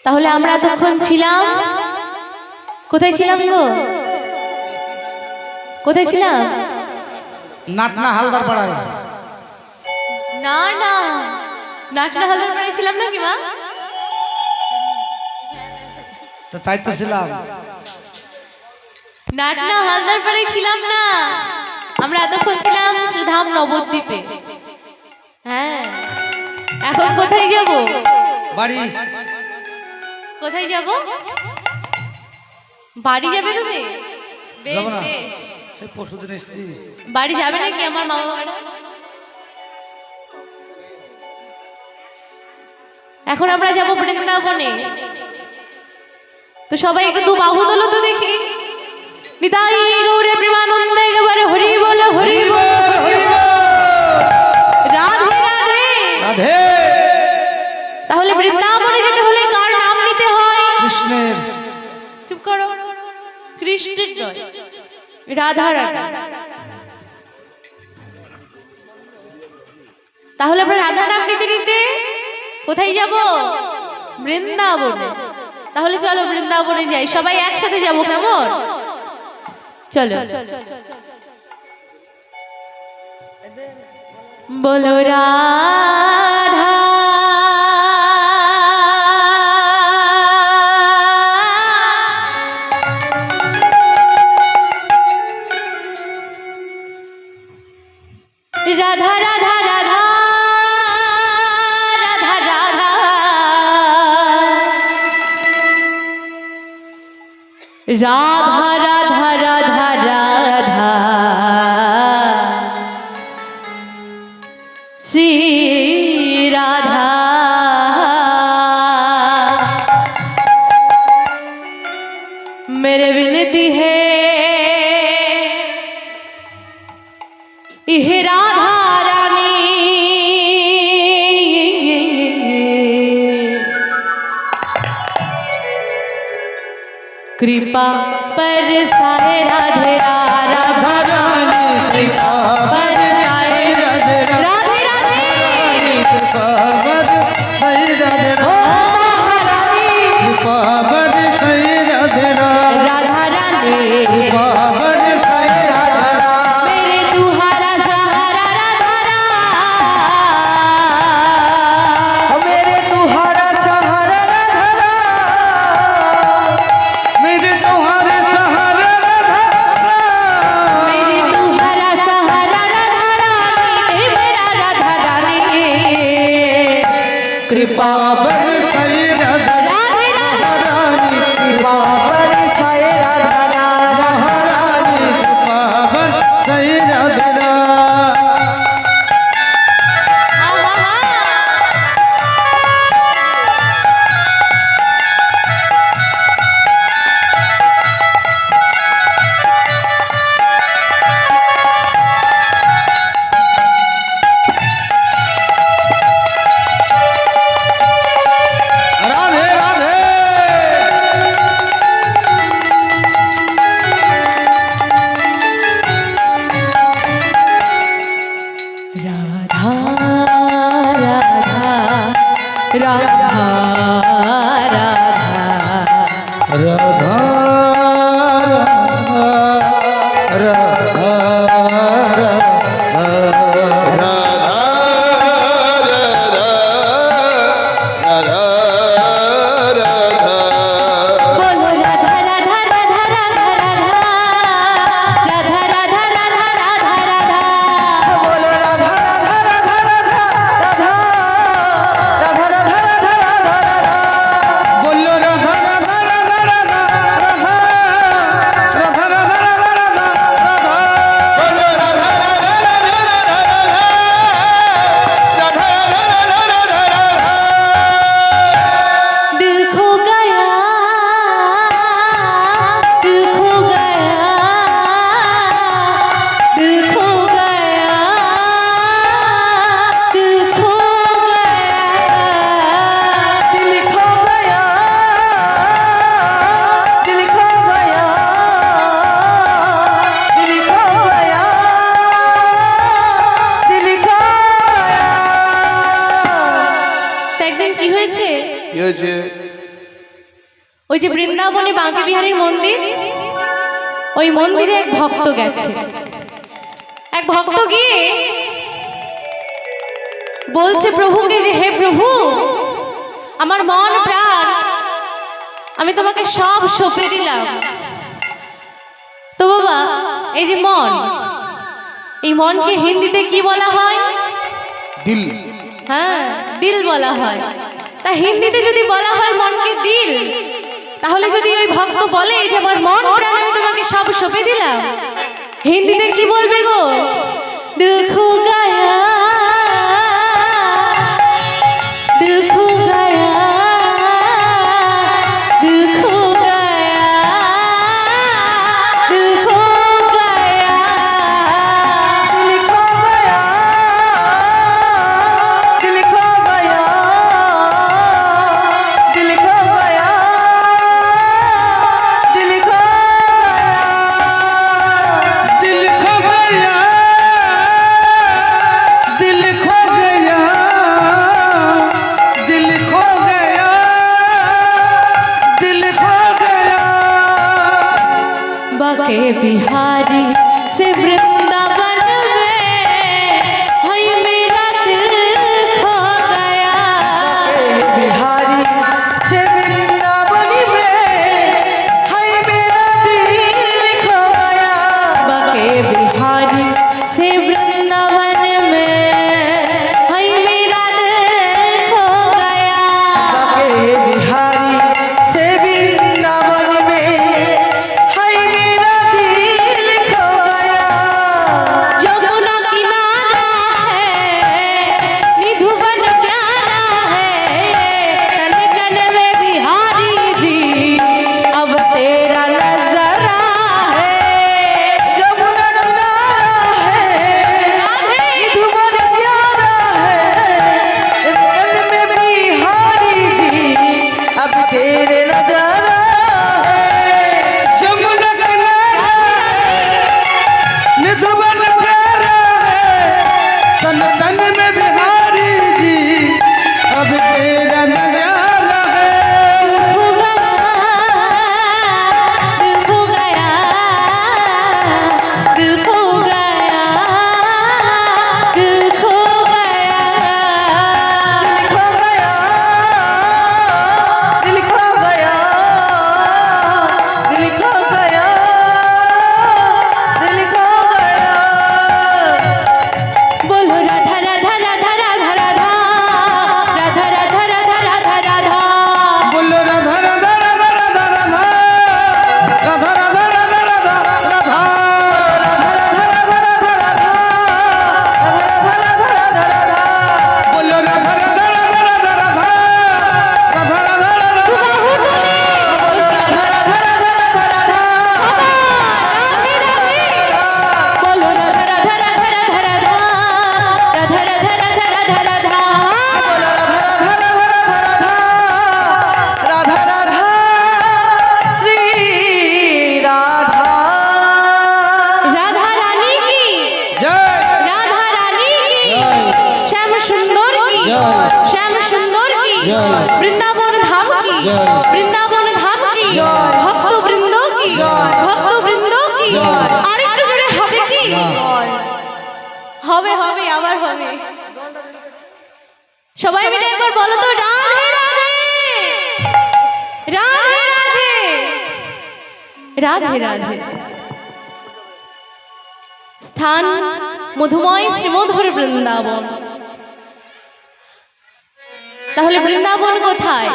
তাহলে আমরা এতক্ষণ ছিলাম কোথায় ছিলাম গো? কোথায় ছিলাম? নাটনা হালদার পাড়ায়। না না, নাটনা হালদার পাড়ায় ছিলাম না কি মা? তো তাই তো ছিলাম। নাটনা হালদার পাড়ায় ছিলাম না, আমরা এতক্ষণ ছিলাম শ্রীধাম নবদ্বীপে। হ্যাঁ, এখন কোথায় যাব? বাড়ি। কোথায় যাব? বাড়ি যাবে তুমি? বেশ যাবো না, বেশ। সেই পরশুদিন এসেছি। বাড়ি যাবে নাকি আমার মা বাবারা? এখন আমরা যাব বৃন্দাবনে। তো সবাই একটু দু বাহু তোলো তো দেখি। নিতাই গৌরে প্রেমানন্দে একেবারে হরি বল হরি বল হরি বল। রাধে রাধে রাধে। তাহলে বৃন্দাবনে যেতে হলে কার নাম নিতে হয়? কৃষ্ণের। চুপ করো। কৃষ্ণের নয়, রাধা রাধা। তাহলে আমরা রাধা নাম নিতে নিতে কোথায় যাব? বৃন্দাবনে। তাহলে চলো বৃন্দাবনে যাই, সবাই একসাথে যাব, কেমন? চলো। বলো রাধা রাধা রাধা রাধা রাধা রাধা রাধা রাধা রাধা শ্রী রাধা मेरे विनती है इह राधा रानी कृपा पर साए राधे राधा रानी कृपा पर साए राधे राधे कृपा बर सही राधे रानी कृपा बर सही राधे राधा रानी कृपा बर सही राधे मेरे तुम्हारा सहारा राधा मेरे तुम्हारा सहारा राधा मेरे तुम्हारे सहारा राधा मेरे तुम्हारा सहारा ওই যে বৃন্দাবনে বাঁকে বিহারীর মন্দির, ওই মন্দিরে এক ভক্ত গেছে। এক ভক্ত গিয়ে বলছে প্রভুকে যে হে প্রভু, আমার মন প্রাণ আমি তোমাকে সব সঁপে দিলাম। তো বাবা, এই যে মন, এই মনকে হিন্দিতে কি বলা হয়? দিল। হ্যাঁ, দিল বলা হয়। তা হিন্দিতে যদি বলা হয় মনকে দিল, তাহলে যদি ওই ভক্ত বলে যে আমার মন প্রাণ আমি তোমাকে সব সঁপে দিলাম, হিন্দিতে কি বলবে গো? দিল খো গায়া, দিল খো গায়া, দিল খো গায়া, দিল খো গায়া, दिल खो गया, दिल खो गया, दिल खो गया, दिल खो गया, दिल खो गया, दिल खो गया, दिल खो गया, दिल खो गया। बाके बिहारी से वृंदावन में हाय मेरा दिल खो गया। बिहारी से वृंदावन में हाय मेरा दिल खो गया। बाके बिहारी से वृंदावन में हाय मेरा दिल खो गया। बाके बिहारी से वृंदावन में हाय मेरा दिल खो गया। जमुना किनारा है, निधुवन प्यारा है, कन कन में बिहारी जी अब तेरा नजरा है। जमुना किनारा है, निधुवन प्यारा है, कन में बिहारी जी अब तेरे नजारा है। जमुना किनारा निधुवन प्यारा है, तन तन में बिहारी जी अब तेरा नजारा है। खो गया, दिल खो गया, दिल खो गया, दिल खो गया। खो गया, दिल खो गया, दिल खो गया, दिल खो गया। बोलो राधा राधा राधा राधा राधा, राधा राधा राधा राधा राधा। बोलो राधा राधा राधा राधा राधा, राधा राधा राधा राधा राधा, राधा राधा राधा राधा, राधा राधा राधा राधा। बोलो राधा राधा राधा राधा राधा, राधा राधा राधा राधा। बोलो राधा राधा राधा राधा राधा, बोलो राधा राधा राधा राधा राधा, राधा राधा राधा राधा राधा। राधा राधा श्री राधा। राधा रानी की, जय राधा रानी की, श्याम सुंदर की, जय। श्याम सुंदर की, जय। वृंदावन धाम की, जय। वृंदावन धाम की, जय। भक्त वृंदों की, जय। भक्त वृंदों की। जय। আর একটু জোরে হবে কি? হবে হবে, আবার হবে। সবাই মিলে একবার বলো তো, রাধে রাধে, রাধে রাধে, রাধে রাধে। স্থান মধুময় শ্রীমধুর বৃন্দাবন। তাহলে বৃন্দাবন কোথায়?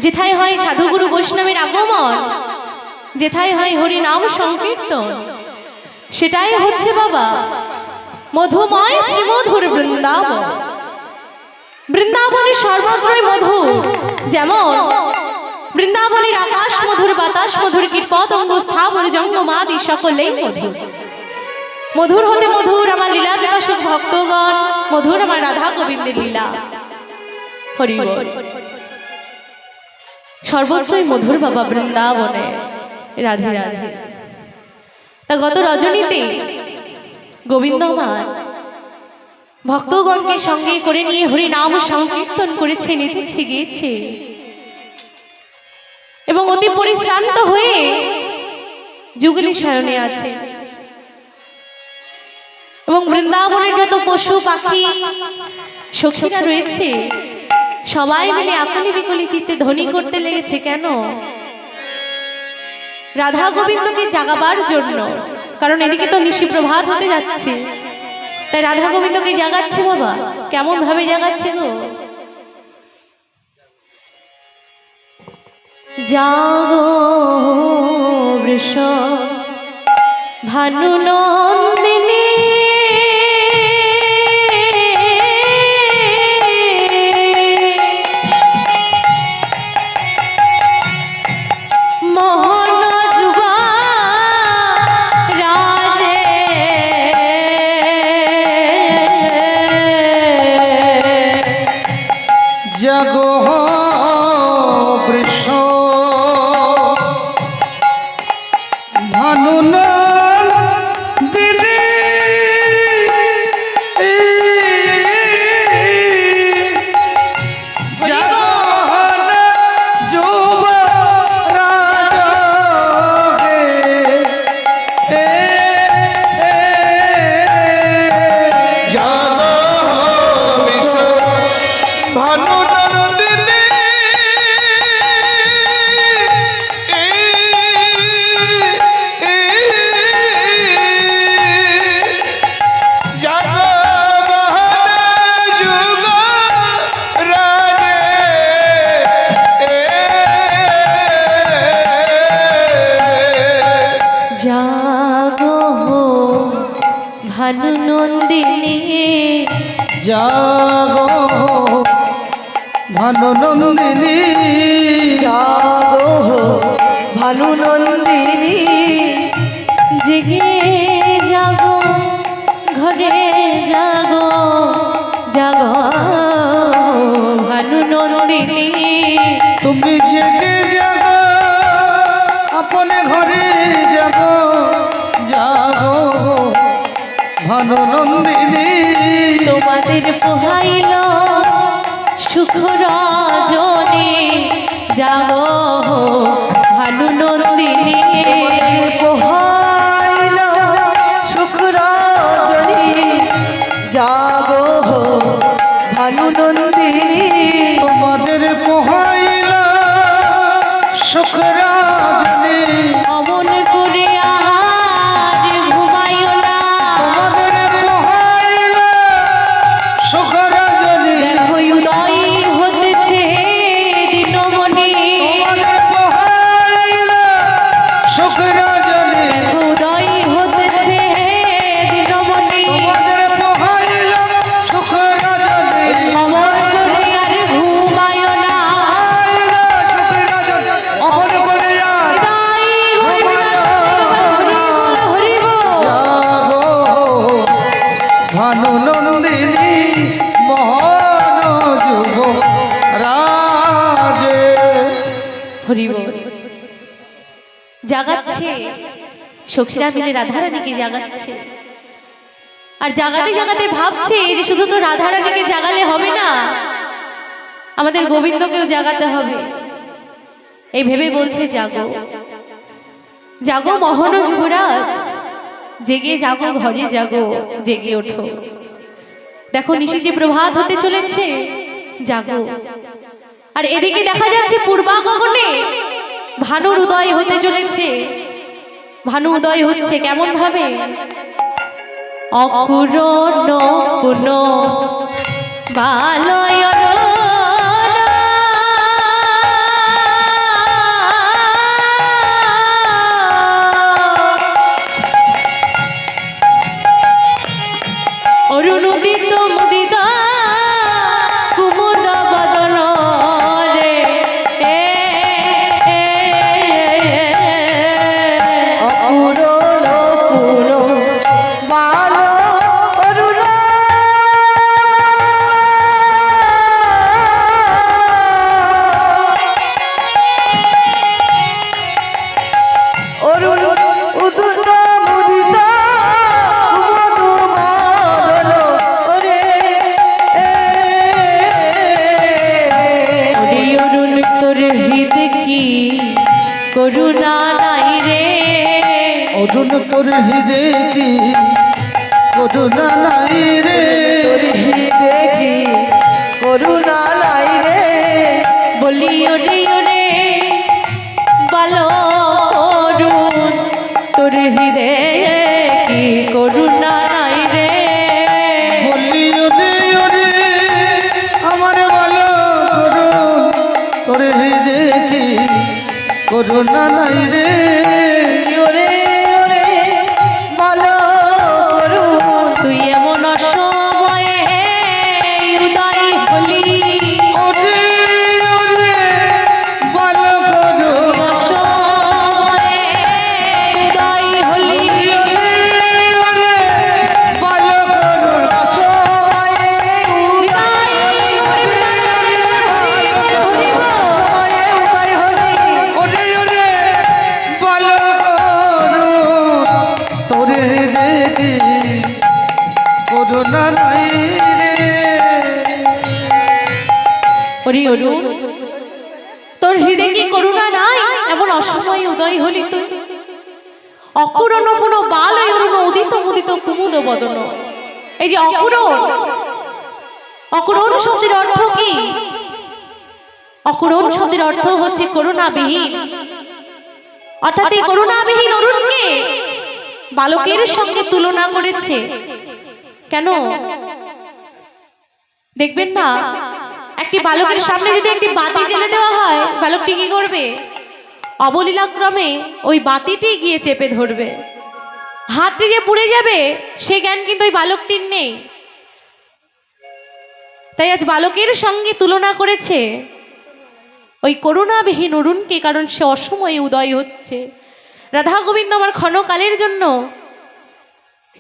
যেথায় হয় সাধুগুরু বৈষ্ণবের আগমন, যেথায় হয় হরি নাম সংকীর্তন, সেটাই হচ্ছে বাবা মধুময় শ্রীমধুর বৃন্দাবন। বৃন্দাবনের সর্বত্রই মধু, যেমন বৃন্দাবনের আকাশ মধুর, বাতাস মধুর, কীট পতঙ্গ স্থাবর জঙ্গমাদি সকলেই মধুর। মধুর হতে মধুর আমার লীলা বিকাশক ভক্তগণ, মধুর আমার রাধা গোবিন্দের লীলা। হরি বল। সর্বত্রই মধুর বাবা বৃন্দাবনে, রাধে রাধে। তা গত রজনীতে গোবিন্দ আমার ভক্তগণকে সঙ্গে করে নিয়ে হরি নাম সংকীর্তন করেছে, নেচেছে, গেয়েছে। পরিশ্রান্ত হয়ে যুগলী শয়নে আছে এবং বৃন্দাবনের যত পশু পাখি সখীরা রয়েছে সবাই মিলে আকুলি বিকলি চিত্তে ধ্বনি করতে লেগেছে। কেন? রাধা গোবিন্দকে জাগাবার জন্য। কারণ এদিকে তো নিশি প্রভাত হতে যাচ্ছে, তাই রাধা গোবিন্দকে জাগাচ্ছে। বাবা কেমন ভাবে জাগাচ্ছে গো? জাগো বৃষ ভানু নন্দিনী মোহন যুবা রাজে জাগো বৃষ ভানু নন্দিনী জাগো যুবরাজ হে জাগো বৃষ ভানু নন্দিনী জাগো মহান যুগ রাজে জাগো ভানু নন্দিনী জাগো ভানু নন্দিনী জাগো ভানু নন্দিনী জেগে জাগো ঘরে জাগো জাগো ভানু নন্দিনী তুমি জেগে জাগো আপনে ঘরে জাগো জাগো ভানু নন্দিনী তোমাদের পোহাইল সুখ রজনী জাগো ভানু নন্দিনী পোহাইল সুখ রজনী জাগো ভানু নন্দিনী তোমাদের পোহাইলা সুখ রাজনী অমন করে আর ঘুমাইও না তোমাদের পোহাইলা সুখ রাজনী দেখো উদয় হতেছে দিনমণি তোমাদের পোহাইলা সুখ রাজনী দেখো উদয় হতেছে দিনমণি তোমাদের পোহাইলা সুখ রাজনী অমন করে আর ঘুমাইও না সুখ রাজনী অমন করে আর তাই হরি বল জাগো ভানু নন্দিনী মোহন যুগ রাজে হরি বল। জাগাচ্ছে সখীরা মিলে রাধারানীকে জাগাচ্ছে, আর জাগাতে জাগাতে ভাবছে যে শুধু তো রাধারানীকে জাগালে হবে না, আমাদের গোবিন্দকেও জাগাতে হবে। এই ভেবে বলছে জাগো জাগো মোহন যুবরাজ, জেগে জাগো ঘরে জাগো, জেগে ওঠো। দেখো নিশি যে প্রভাত হতে চলেছে, জাগো। আর এদিকে দেখা যাচ্ছে পূর্বা গগনে ভানুর উদয় হতে চলেছে। ভানু উদয় হচ্ছে কেমন ভাবে? অকুরণ পুন বালয়ন অরুণোদিত মুদিত কুমুদ বদন রে অকুরণ পুন বাল অরুণ অরুণ উদুত মুদিত কুমুদ বদন রে ওরে অরুণ তোর হৃদ কি করুণা নাই রে। অরুণ তোর হৃদয়ে কি করুণা নাই রে, তোর হৃদয়ে কি করুণা নাই রে, বলি ওরে ওরে বলো অরুণ তোর হৃদয়ে কি করুণা নাই রে। বলি ওরে ওরে আমার ভালো করুণ তোর হৃদয়ে কি করুণা নাই রে, ওরে ওরে বলো অরুণ তুই এমন অসময়ে উদয় হলি, ওরে ওরে ভালো করুণ অসময়ে উদয় হলি, ওরে ভালো করুণ অসময়ে উদয় হলি। ওরে ওরে ভালো করুণ তোর হৃদয়ে কি করুণা নাই রে। ওরে অরুণ তোর হৃদয়ে কি করুণা নাই, এমন অসময়ে উদয় হলি তুই। অকুরণ পুন বালয় অরুণ উদিত মুদিত কুমুদ বদন। এই যে অকুরণ, অকুরণ শব্দের অর্থ কি? অকুরণ শব্দের অর্থ হচ্ছে করুণাবিহীন। অর্থাৎ এই করুণাবিহীন অরুণকে বালকের সঙ্গে তুলনা করেছে। কেন দেখবেন না, একটি বালকের সামনে যদি একটি বাতি জ্বেলে দেওয়া হয়, বালকটি কি করবে? অবলীলাক্রমে ওই বাতিটি গিয়ে চেপে ধরবে, হাতটি যে পুড়ে যাবে সে জ্ঞান কিন্তু ওই বালকটির নেই। তাই আজ বালকের সঙ্গে তুলনা করেছে ওই করুণাবিহীন অরুণকে, কারণ সে অসময়ে উদয় হচ্ছে। রাধা গোবিন্দ আমার ক্ষণকালের জন্য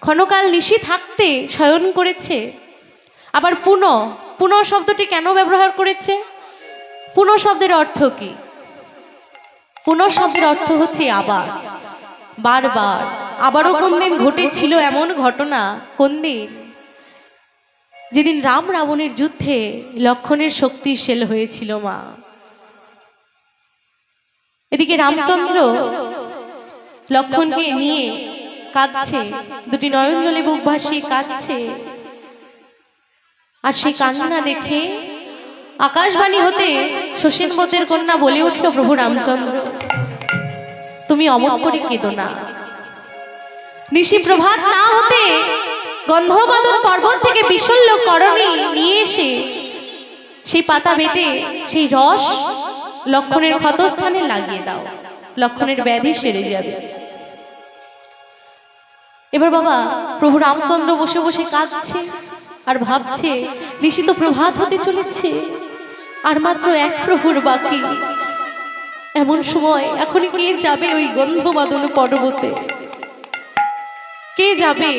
ক্ষণকাল নিশি থাকতে শয়ন করেছে। আবার পুনঃ শব্দটি কেন ব্যবহার করেছে? পুনঃ শব্দের অর্থ কি? পুনঃ শব্দের অর্থ হচ্ছে আবার, বারবার। আবারও কোন দিন ঘটেছিল এমন ঘটনা? কোন দিন? যেদিন রাম রাবণের যুদ্ধে লক্ষণের শক্তি শেল হয়েছিল মা। এদিকে রামচন্দ্র লক্ষণকে নিয়ে কাঁদছে, দুটি নয়ন জলে বুক ভাসিয়ে কাঁদছে। আর সেই কান্না দেখে আকাশবাণী হতে শশীনবদের কন্যা বলে উঠল, প্রভু রামচন্দ্র তুমি অমন করে কেঁদো না। নিশি প্রভাত না হতে গন্ধমাদন পর্বত থেকে বিশল্য করণী নিয়ে এসে সেই পাতা বেটে সেই রস লক্ষণের ক্ষতস্থানে লাগিয়ে দাও, লক্ষণের ব্যাধি সেরে যাবে। এবার বাবা প্রভু রামচন্দ্র বসে বসে কাঁদছে আর ভাবছে, নিশি তো প্রভাত হতে চলেছে, আর মাত্র এক প্রহর বাকি। এমন সময় এখন কে যাবে ওই গন্ধমাদন পর্বতে? কে যাবে?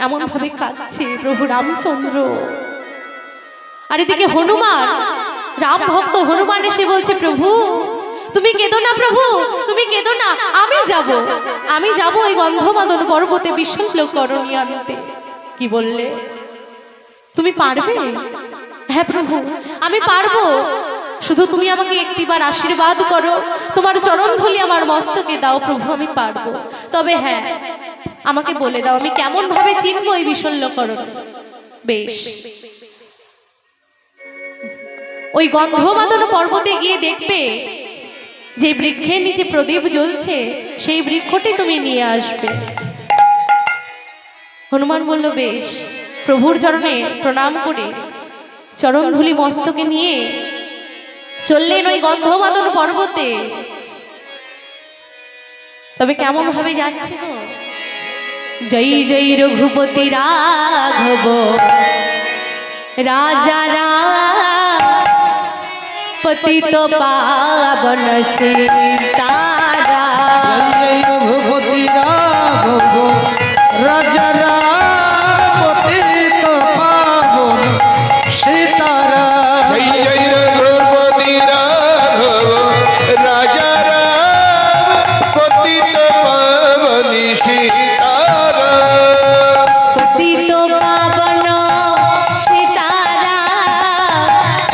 এমন ভাবে কাঁদছে প্রভু রামচন্দ্র। আর এদিকে হনুমান, রাম ভক্ত হনুমান এসে বলছে, প্রভু তুমি কেঁদো না, প্রভু তুমি কেঁদো না, আমি যাব ওই গন্ধমাদন পর্বতে বিশল্য করণী আনতে। কি বললে? তুমি পারবে? হ্যাঁ প্রভু আমি পারবো, শুধু তুমি আমাকে একটিবার আশীর্বাদ করো, তোমার চরণ ধুলি আমার মস্তকে দাও প্রভু, আমি পারবো। তবে হ্যাঁ আমাকে বলে দাও আমি কেমন ভাবে চিনবো এই বিশল্য করণ? বেশ, ওই গন্ধমাদন পর্বতে গিয়ে দেখবে যে বৃক্ষের নিচে প্রদীপ জ্বলছে, সেই বৃক্ষটি তুমি নিয়ে আসবে। হনুমান বলল বেশ। প্রভুর চরণে প্রণাম করে চরণ ধুলি মস্তকে নিয়ে চললেন ওই গন্ধমাদন পর্বতে। তবে কেমন ভাবে যাচ্ছে গো? জয় জয় রঘুপতি রাঘব রাজা রাম পতিত পাবন সীতারাম। জয় রঘুপতি রাঘব রাজা রাম পতিত পাবন সীতারাম। জয় রঘুপতি রাঘব রাজা রাম পতিত পাবন সীতারাম। পতিত পাবন সীতারাম,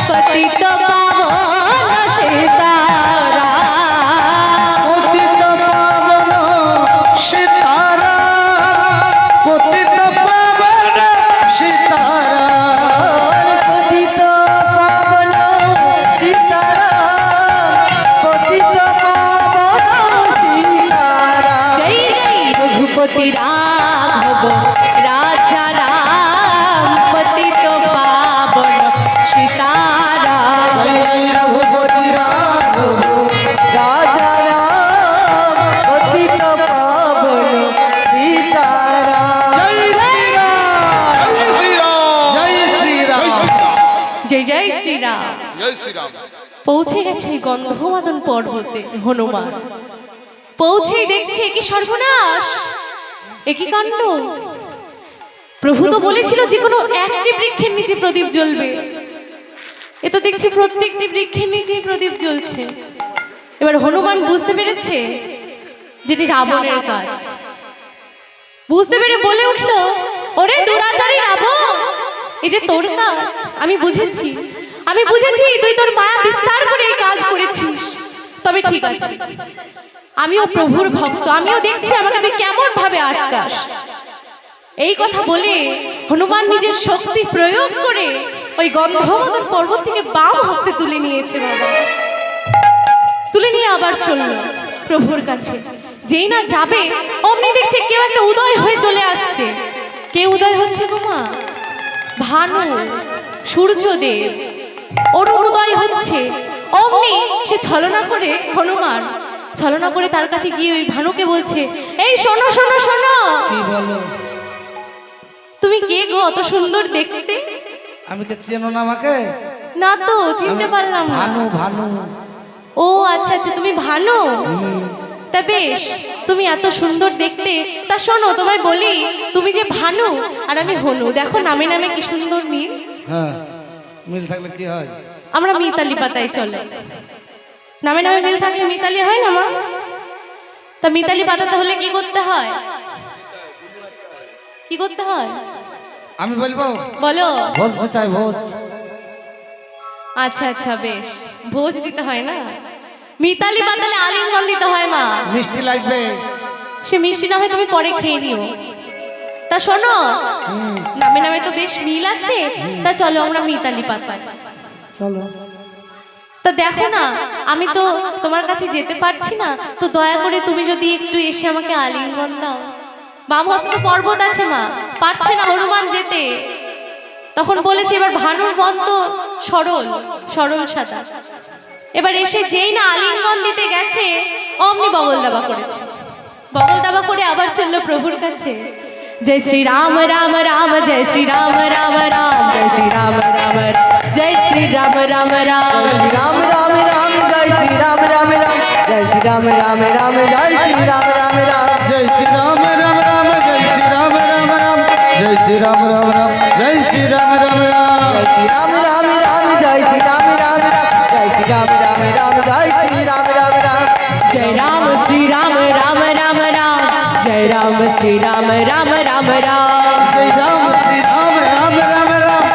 পতিত পাবন সীতারাম। শ্রীরাম। পৌঁছে গেছে গন্ধমাদন পর্বতে হনুমান। পৌঁছেই দেখছে কি সর্বনাশ, একই কাণ্ড। প্রভু তো বলেছিল যে কোনো একটি বৃক্ষের নিচে প্রদীপ জ্বলবে, এ তো দেখছি প্রত্যেকটি বৃক্ষের নিচেই প্রদীপ জ্বলছে। এবার হনুমান বুঝতে পেরেছে যেটি রাবণের কাজ। বুঝতে পেরে বলে উঠলো, ওরে দুরাচারী রাবণ, এই যে তোর কাজ আমি বুঝেছি, আমি বুঝেছি তুই তোর মায়া বিস্তার করে এই কাজ করেছিস। তবে ঠিক আছে, আমিও প্রভুর ভক্ত, আমিও দেখছি আমাকে তুই কেমন ভাবে আটকাস। এই কথা বলে হনুমান নিজের শক্তি প্রয়োগ করে ওই গন্ধমাদন পর্বত থেকে বাম হস্তে তুলে নিয়েছে বাবা। তুলে নিয়ে আবার চলল প্রভুর কাছে। যেই না যাবে অমনি দেখছে কেউ একটা উদয় হয়ে চলে আসছে। কে উদয় হচ্ছে গো মা? ভানু, সূর্যদেব অরুণোদয় হচ্ছে। অমনি সে ছলনা করে, হনুমান ছলনা করে তার কাছে গিয়ে ওই ভানুকে বলছে, এই শোনো শোনো শোনো, কি বলো? তুমি কে গো, অত সুন্দর দেখতে? আমি কে চেনো না আমাকে? না তো, চিনতে পারলাম না। ভানু, ভানু। ও আচ্ছা আচ্ছা, তুমি ভানু। তা বেশ, তুমি এত সুন্দর দেখতে। তা শোনো, তোমায় বলি, তুমি যে ভানু আর আমি হনু, দেখো নামে নামে কি সুন্দর মিল। হ্যাঁ, মিল থাকলে কি হয়? আমরা মিতালি পাতায় চলে। নামে নামে মিল থাকলে মিতালি হয় না মা? তা মিতালি পাতাতে হলে কি করতে হয়? কি করতে হয় আমি বলবো? বলো। ভোজ দিতে হয়, ভোজ। আচ্ছা আচ্ছা, বেশ, ভোজ দিতে হয় না? মিতালি পাতালে আলিঙ্গন দিতে হয় মা। মিষ্টি লাগবে। সে মিষ্টি না হয় তুমি পরে খেয়ে নিও। তা শোনো, নামে নামে তো বেশ মিল আছে, তা চলো আমরা মিতালি পাতায়। চলো। তা দেখো না, আমি তো তোমার কাছে যেতে পারছি না, তো দয়া করে তুমি যদি একটু এসে আমাকে আলিঙ্গন দাও। বাম হস্তে তো পর্বত আছে মা, পারছে না হনুমান যেতে। তখন বলেছে এবার ভানুর মন তো সরল, সরল সাদা। এবার এসে যেই না আলিঙ্গন দিতে গেছে অমনি বগল দাবা করেছে। বগল দাবা করে আবার চললো প্রভুর কাছে। জয় শ্রী রাম রাম রাম, জয় শ্রী রাম রাম রাম, জয় শ্রী রাম রাম রাম, জয় শ্রী রাম রাম রাম, রাম রাম রাম, জয় শ্রী রাম রাম রাম, জয় শ্রী রাম রাম রাম, জয় শ্রী রাম রাম রাম, জয় শ্রী রাম রাম রাম, জয় শ্রী রাম রাম রাম, জয় শ্রী রাম রাম রাম, জয় শ্রী রাম রাম রাম, জয় শ্রী রাম রাম রাম, জয় শ্রী রাম রাম রাম, জয় শ্রী রাম রাম রাম, জয় শ্রী রাম রাম রাম, जय राम श्री राम राम राम राम, जय राम श्री राम राम राम राम, जय राम श्री राम राम राम राम,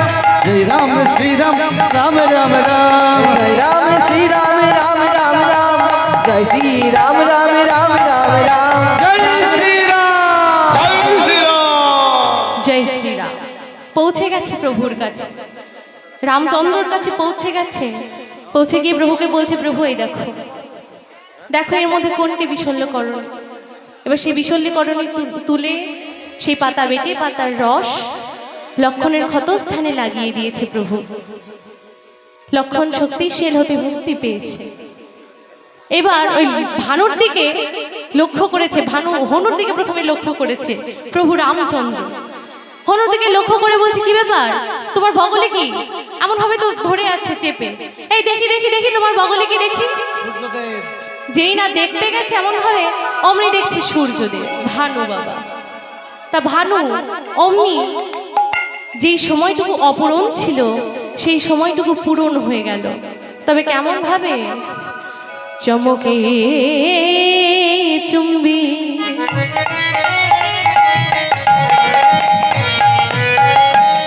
जय राम श्री राम राम राम राम, जय राम श्री राम राम राम राम, जय श्री राम राम राम राम राम, जय श्री राम, জয় শ্রীরাম। जय श्री राम। পৌঁছে গেছে প্রভুর কাছে, রামচন্দ্রর কাছে পৌঁছে গেছে। পৌঁছে গিয়ে প্রভুকে বলছে, প্রভু এই দেখো, দেখো এর মধ্যে কোনটি বিশল্যকরণ। এবার সেই বিশল্যকরণে তুলে সেই পাতা বেটে পাতার রস লক্ষণের ক্ষতস্থানে লাগিয়ে দিয়েছে প্রভু। লক্ষণ শক্তিশীল হতে মুক্তি পেয়েছে। এবার ওই ভানুর দিকে লক্ষ্য করেছে, ভানু হনুর দিকে প্রথমে লক্ষ্য করেছে প্রভু রামচন্দ্র। হনুর দিকে লক্ষ্য করে বলছে, কি ব্যাপার, তোমার বগলে কি এমন ভাবে তো ধরে আছে চেপে, এই দেখি দেখি দেখি তোমার বগলে কি দেখি। সূর্যদেব। যেই না দেখতে গেছে এমন ভাবে অমনি দেখছে সূর্যদেব, ভানু বাবা। তা ভানু অমনি যেই সময়টুকু অপূরণ ছিল সেই সময়টুকু পূরণ হয়ে গেল। তবে কেমন ভাবে, চমকে চুম্বি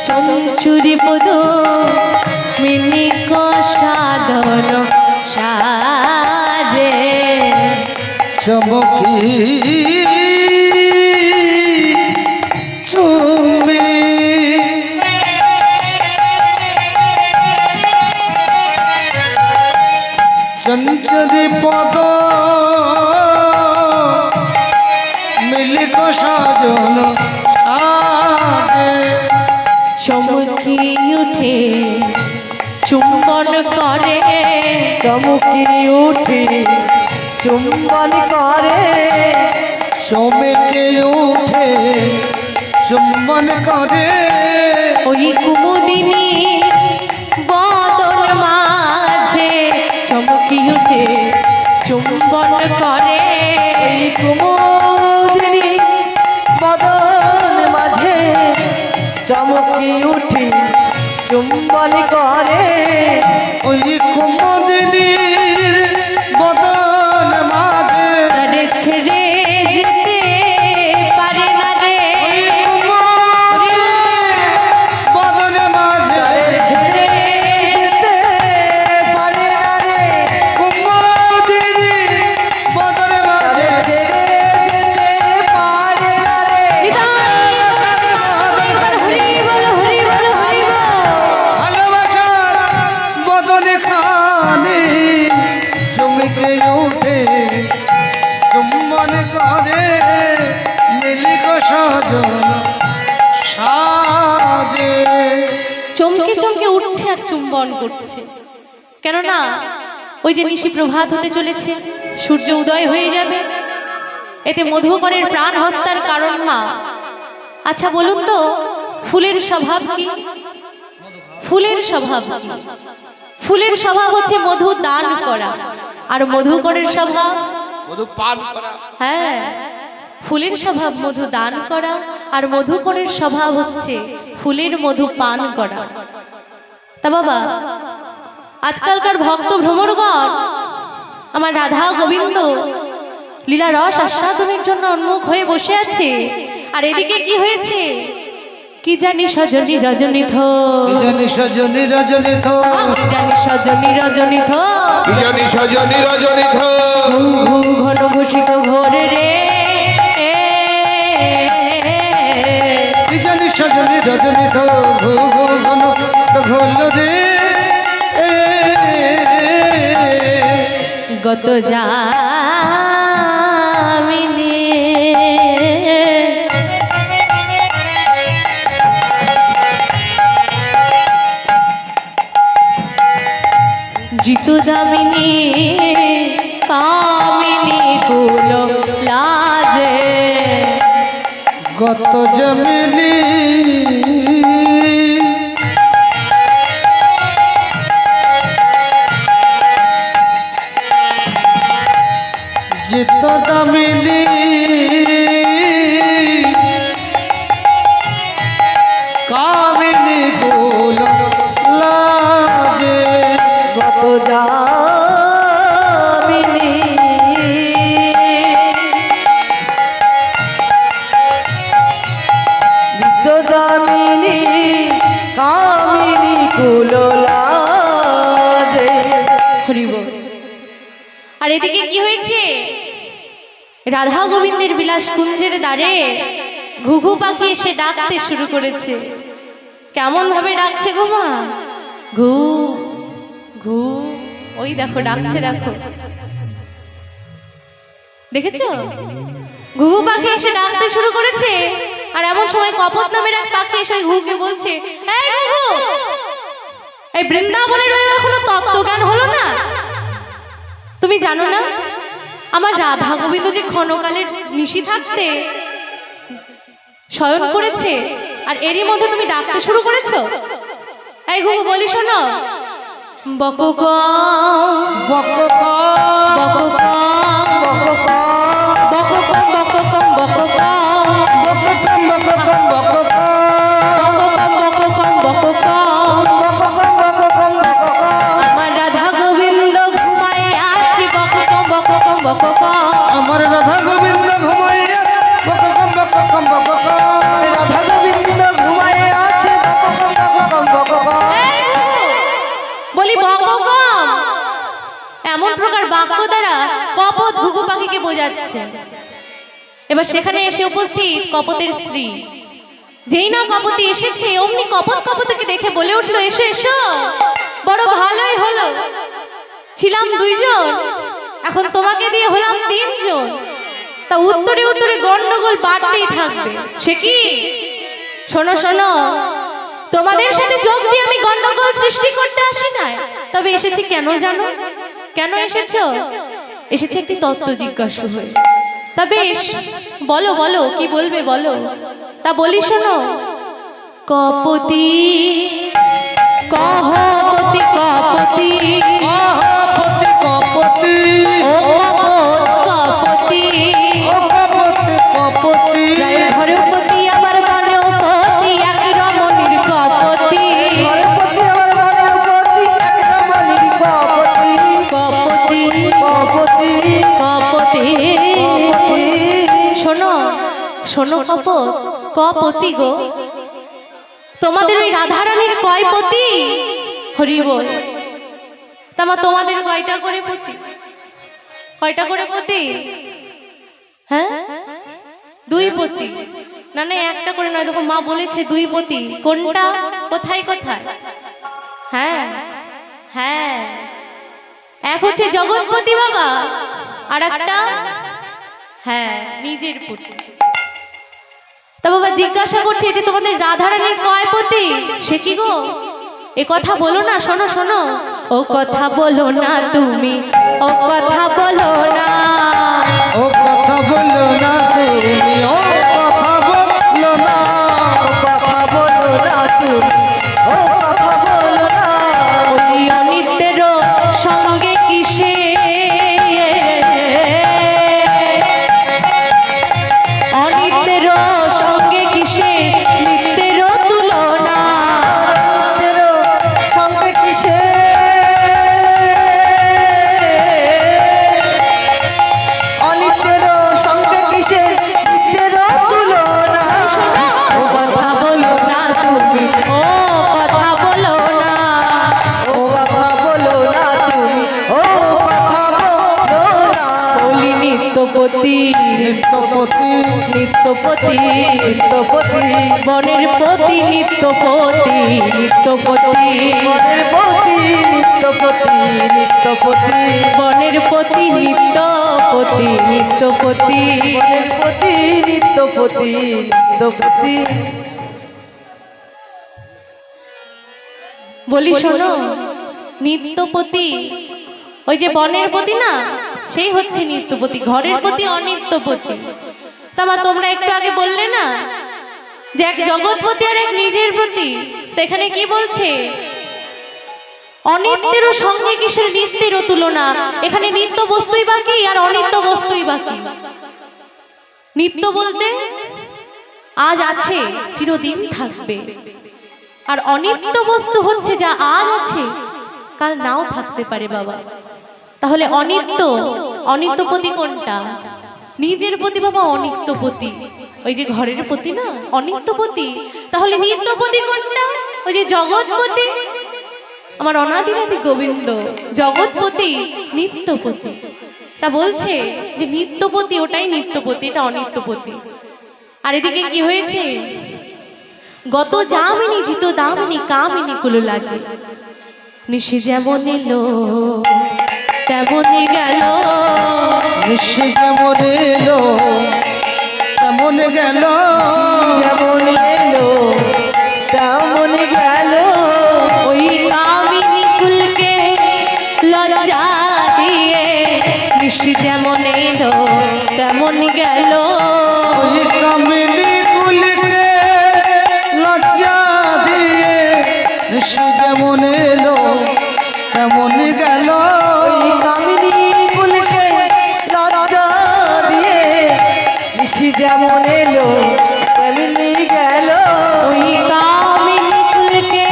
চঞ্চুরি পদ মিনিক সাধন সাজে, চমকি চুম্বি চঞ্চলি পদ মিলিক সাজন চমকি উঠে চুম্বন করে, চমকি উঠে চুম্বন করে, চমকে উঠে চুম্বন করে, ওই কুমুদিনী বদন মার চমকি উঠে চুম্বন করে। এই কুমুদিনী বদন মাঝে চমকি উঠি চুম্বন করে। ওই কুমুদিনীর বদন মাঝে তারে ছেড়ে যেতে পারে না রে। বদন মাঝে ছেড়ে যেতে পারে না রে। কুমুদিনী বদন মাঝে ছেড়ে যেতে পারে না রে। হরি বল হরি বল হরি বল। ভালোবাসার বদনে খানে চমকে উঠে চুম্বন করে মিলিক সজন সাজে। চমকে চমকে উঠছে আর চুম্বন করছে, কেননা ওই যে নিশি প্রভাত হতে চলেছে, সূর্য উদয় হয়ে যাবে, এতে মধুকরের প্রাণ হস্তার কারণ মা। আচ্ছা বলুন তো, ফুলের স্বভাব কি? ফুলের স্বভাব কি? ফুলের স্বভাব হচ্ছে মধু দান করা, আর মধুকরের স্বভাব, মধু পান করা। হ্যাঁ, ফুলের স্বভাব মধু দান করা, আর মধুকরের স্বভাব হচ্ছে ফুলের মধু পান করা। তা বাবা, আজকালকার ভক্ত ভ্রমরগণ আমার রাধা গোবিন্দ লীলা রস আস্বাদনের জন্য উন্মুখ হয়ে বসে আছে, আর এদিকে কি হয়েছে কি জানি সজনী রজনীথ, কি জানি সজনী রজনীথ, কি জানি সজনী রজনীথ, কি জানি সজনী রজনীথ, ঘু ঘন ঘোষিত ঘোরে রে। কি জানি সজনী রজনীথ, ঘু ঘু ঘন ঘোল রে। গত যামিনী জিত দামিনী কামিনী কুল লাজে। গত জমিনি জিত দামিনী কামিনী গোল লাজে। গত যামিনী জিত দামিনী কামিনী গোল লাজে। হরি বল। আর এদিকে কি হয়েছে, রাধা গোবিন্দের বিলাস কুঞ্জের দ্বারে ঘুঘু পাখি এসে ডাকতে শুরু করেছে। কেমন ভাবে ডাকছে গো মা? ঘু ঘু, ওই দেখো ডাকছে, দেখো, দেখেছো? ঘুঘু পাখি এসে ডাকতে শুরু করেছে, আর এমন সময় কপত নামের এক পাখি এসে ওই ঘুঘুকে বলছে, এই ঘুঘু, এই বৃন্দাবনের ওই এখনো তত্ত্বজ্ঞান হলো না? তুমি জানো না আমার রাধা গোবিন্দ যে ক্ষণকালের নিশি থাকতে শয়ন করেছে, আর এরই মধ্যে তুমি ডাকতে শুরু করেছো? এই ঘুঘু বলি শোনো, বকক বকক বকক বকক বকক বকক আমার রাধা গোবিন্দ ঘুমাই আছে, বকক বকক বকক। আমার রাধা গোবিন্দ ঘুমায় বককম বককম বকক। রাধা গোবিন্দ ঘুমায় আছে বককম বককম বকক। বলি বকক, এমন প্রকার বাক্য দ্বারা কপত ঘুঘু পাখিকে বোঝাচ্ছে। এবার সেখানে এসে উপস্থিত কপতের স্ত্রী। যেই না কপতি এসেছে, অমনি কপত কপতকে দেখে বলে উঠলো, এসো এসো, বড় ভালোই হলো, ছিলাম দুইজন, এখন তোমাকে দিয়ে হলাম তিনজন। তা উত্তরে উত্তরে গন্ডগোল বাড়তেই থাকবে। সে কি? শোনো শোনো, তোমাদের সাথে যোগ দিয়ে আমি গন্ডগোল সৃষ্টি করতে আসি না, তবে এসেছি কেন জানো? কেন এসেছো? এসেছে একটি তত্ত্ব জিজ্ঞাসা হয়ে। তা বেশ, বলো বলো, কি বলবে বলো। তা বলি শোনো, কপতি কহপতি কপতি কহপতি শোনো কপত, কপতি গো, তোমাদের ওই রাধারানীর কয় পতি? হরি বল। তামা তোমাদের কয়টা করে পতি? কয়টা করে পতি? হ্যাঁ, দুই পতি। না না, একটা করে নয়, দেখো মা বলেছে দুই পতি। কোনটা? কোথায় কোথায়? হ্যাঁ হ্যাঁ, এক হচ্ছে জগৎপতি বাবা, আর একটা হ্যাঁ নিজের পতি। তা বাবা জিজ্ঞাসা করছে যে তোমাদের রাধারানীর কয় পতি? সে কি গো, এ কথা বলো না, শোনো শোনো। ও কথা বলো না তুমি, ও কথা বলো না, ও কথা বলো না তুমি, ও কথা বলো না, ও কথা বলো না তুমি, ও কথা বলো না। ওই অনিত্যের সঙ্গে কিসে, অনিত্যের সঙ্গে কিসে নিত্যের তুলনা, তেরো সঙ্গে কিসে, অনিত্যের সঙ্গে কিসে নিত্যের তুলনা। ও কথা বলো না তুমি, ও কথা বলো না, ও কথা বলো না তুমি, ও কথা বলো না। বলি নিত্যপতি, নিত্যপতি, নিত্যপতি, নিত্যপতি, বনের পতি, নিত্যপতি, নিত্যপতি, বনের পতি, নিত্যপতি, নিত্যপতি, বনের পতি, নিত্যপতি, নিত্যপতি। বনের পতি, নিত্যপতি, নিত্যপতি। বলি শোনো, নিত্যপতি ওই যে বনের পতি না, সেই হচ্ছে নিত্যপতি। ঘরের পতি অনিত্যপতি। তামা তোমরা একটু আগে বললে না যে এক জগৎপতি আর এক নিজের প্রতি, তো এখানে কি বলছে? অনিত্যেরও সঙ্গে কিসের নিত্যেরও তুলনা। এখানে নিত্য বস্তুই বাকি আর অনিত্য বস্তুই বাকি। নিত্য বলতে আজ আছে, চিরদিন থাকবে, আর অনিত্য বস্তু হচ্ছে যা আজ আছে কাল নাও থাকতে পারে বাবা। তাহলে অনিত্য, অনিত্যপতি কোনটা? নিজের প্রতি বাবা অনিত্যপতি। ওই যে ঘরের প্রতি না অনিত্যপতি, তাহলে নিত্যপতি কোনটা? ওই যে জগৎপতি, আমার অনাদিরাদি গোবিন্দ জগৎপতি, নিত্যপতি। তা বলছে যে নিত্যপতি ওটাই নিত্যপতি, এটা অনিত্যপতি। আর এদিকে কি হয়েছে? গত যামিনী জিত দামিনী কামিনী কুললাজে, নিশি যেমন এলো তেমনই গেল, নিশ্চয় যেমন এলো তেমন গেল, যেমন এলো তেমন গেল। ওই কামিনী কুলকে লজ্জা দিয়ে, নিশি যেমন এলো তেমনই গেল, ওই কামিনী কুলকে লজ্জা দিয়ে, নিশ্চয় যেমন এলো তেমন গেল। ওই কামিনী কুলকে লজ্জা দিয়ে, নিশ্চয় যেমন এলো তেমনি গেল। ওই কামিনী কুলকে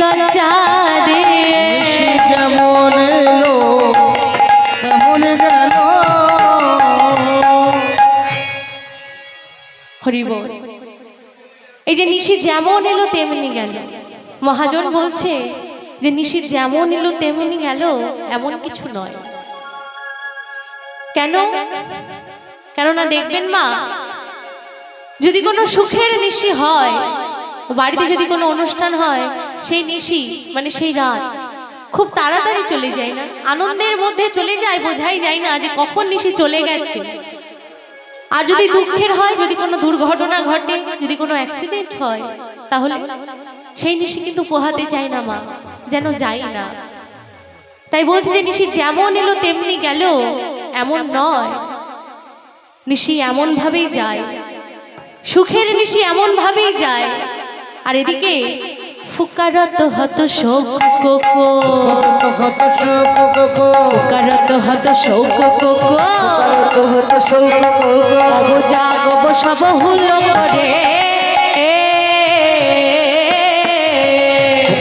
লজ্জা দিয়ে, নিশ্চয় যেমন এলো তেমন গেল। হরি বল। এই যে নিশি যেমন এলো তেমনি গেল, মহাজন বলছে যে নিশি যেমন এলো তেমনি গেল এমন কিছু নয়। কেন? কেননা দেখবেন মা, যদি কোনো সুখের নিশি হয়, বাড়িতে যদি কোনো অনুষ্ঠান হয়, সেই নিশি মানে সেই রাত খুব তাড়াতাড়ি চলে যায় না, আনন্দের মধ্যে চলে যায়, বোঝাই যায় না যে কখন নিশি চলে গেছে। আর যদি দুঃখের হয়, যদি কোনো দুর্ঘটনা ঘটে, যদি কোনো অ্যাক্সিডেন্ট হয়, তাহলে সেই নিশি কিন্তু পোহাতে চায় না মা, যেন যায় না। তাই বলছে যে নিশি যেমন এলো তেমনি গেল, এমন নয়। নিশি এমন ভাবেই যায়, সুখের নিশি এমন ভাবেই যায়। আর এদিকে ফুকারত হত শোক কোকো, কত শোক কোকো, ফুকারত হত শোক কোকো, কত হত শোক কোকো, অবজা গব সব হুল করে,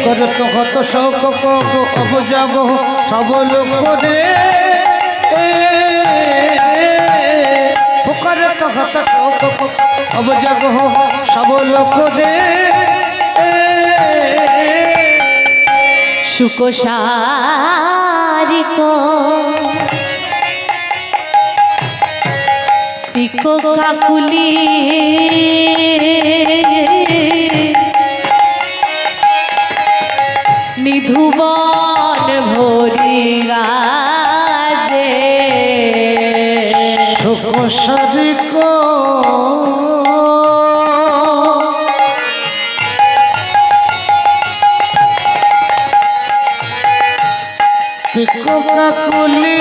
করত হত শোক কোকো, অবজাগ সব লোক রে। করত হত শোক কোকো, সব জগ সব লোক দে সুখ সারিক পিকো কাকুলি নিধুবন ভরি গাজে সুখ সারিক পিকো কাকুলি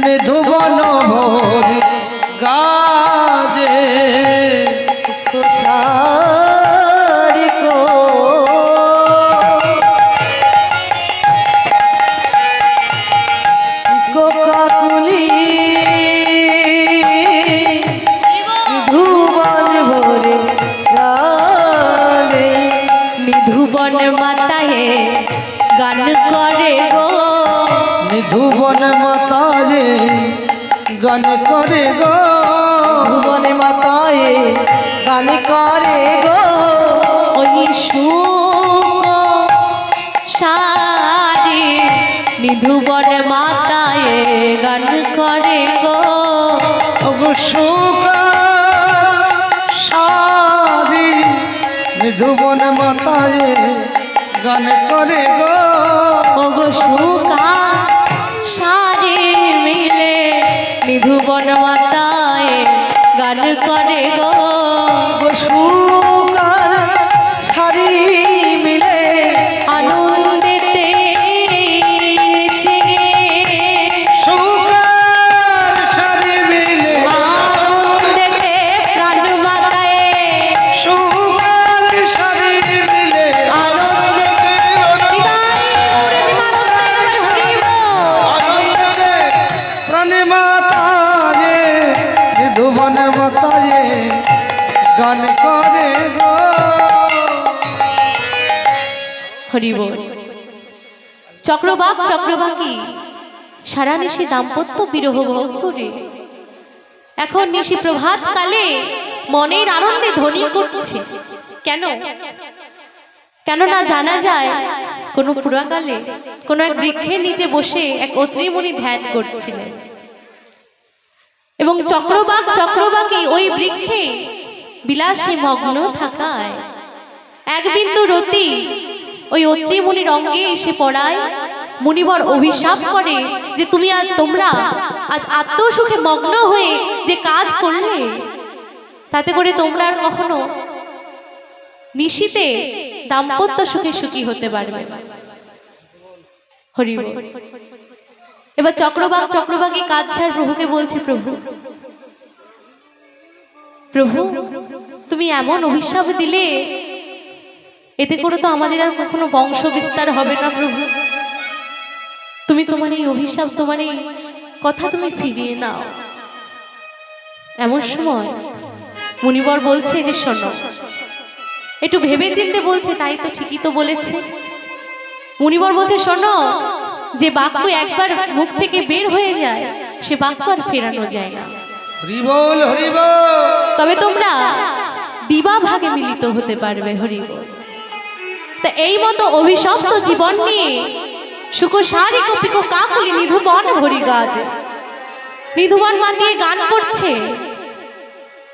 নিধুবন ভরি গাজে সারিক পিকো কাকুলি নিধুবন ভরে গাজে নিধুবন মাতায়ে গান করে গো নিধুবন মাতায়ে গান করে গো ভুবনে মাতায়ে গান করে গো ওই সুখ সারি নিধুবন মাতায়ে গান করে গো ওগো সুখ সারি নিধুবন মাতায়ে গান করে গো ওগো সুখা সারি মিলে নিধুবন মাতায়ে গান করে গো সুগার সারি মিলে আনন্দেতে চেয়ে সুগার সারি মিলে আনন্দেতে প্রাণ মাতায়ে সুগার সারি মিলে আনন্দেতে প্রাণী মাতায়ে নিধুবন মাতায়ে গান করে গো হরি বল। চক্রবাক চক্রবাকী সারা নিশি দাম্পত্য বিরহ ভোগ করে এখন নিশি প্রভাত কালে মনের আনন্দে ধ্বনি করছে। কেন কেন না জানা যায় কোনো পুরাকালে কোনো এক বৃক্ষের নিচে বসে এক অত্রিমুনি ধ্যান করছিলেন এবং চক্রবাক চক্রবাকী ওই বৃক্ষে বিলাসী মগ্ন থাকায় এক বিন্দু রতি ওই অত্রিমুনির অঙ্গে এসে পড়ায়। মুনিবর অভিশাপ করে যে তুমি আর তোমরা আজ আত্মসুখে মগ্ন হয়ে যে কাজ করলে তাতে করে তোমরা আর কখনো নিশিতে দাম্পত্য সুখে সুখী হতে পারবে না। হরি বল। এবার চক্রবাক চক্রবাকী কাজ ছাড় প্রভুকে বলছে, প্রভু প্রভু তুমি এমন অভিশাপ দিলে এতে করে তো আমাদের আর কখনো বংশ বিস্তার হবে না। প্রভু তুমি তোমার এই অভিশাপ, তোমার এই কথা তুমি ফিরিয়ে নাও। এমন সময় মুনিবর বলছে যে শোনো, একটু ভেবে চিনতে বলছে, তাই তো ঠিকই তো বলেছে। মুনিবর বলছে শোনো, যে বাক্য একবার মুখ থেকে বের হয়ে যায় সে বাক্য আর ফেরানো যায় না। হরি বল হরি বল। তবে তোমরা দিবা ভাগে মিলিত হতে পারবে। হরি বল। তা এই মতো অভিশপ্ত জীবন নিয়ে সুখ সারি কপিক কাকুলি নিধুবন ভরি গাছ নিধুবন মাতিয়ে গান করছে।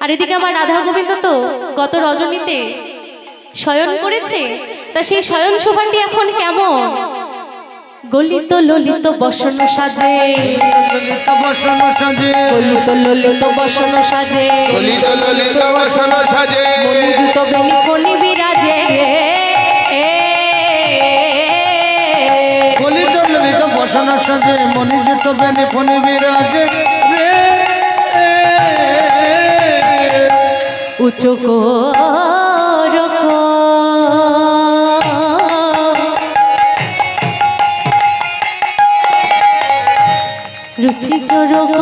আর এদিকে আমার রাধা গোবিন্দ তো গত রজনীতে শয়ন করেছে, তা সেই শয়ন শোভাটি এখন কেমন? গলিত ললিত বসন সাজে, ললিত বসন সাজে, গলিত ললিত বসন সাজে, ললিত ললিত বসন সাজে, মনিযুত বেনি ফণি বিরাজে। ললিত ললিত বসন সাজে, মনিযুত বেনি ফণি বিরাজে রে। উঁচু করক রুচি চরক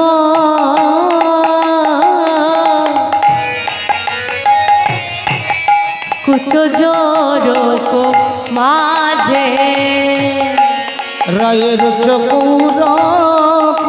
কুচ জরক মাঝে রায়ের চকৌরক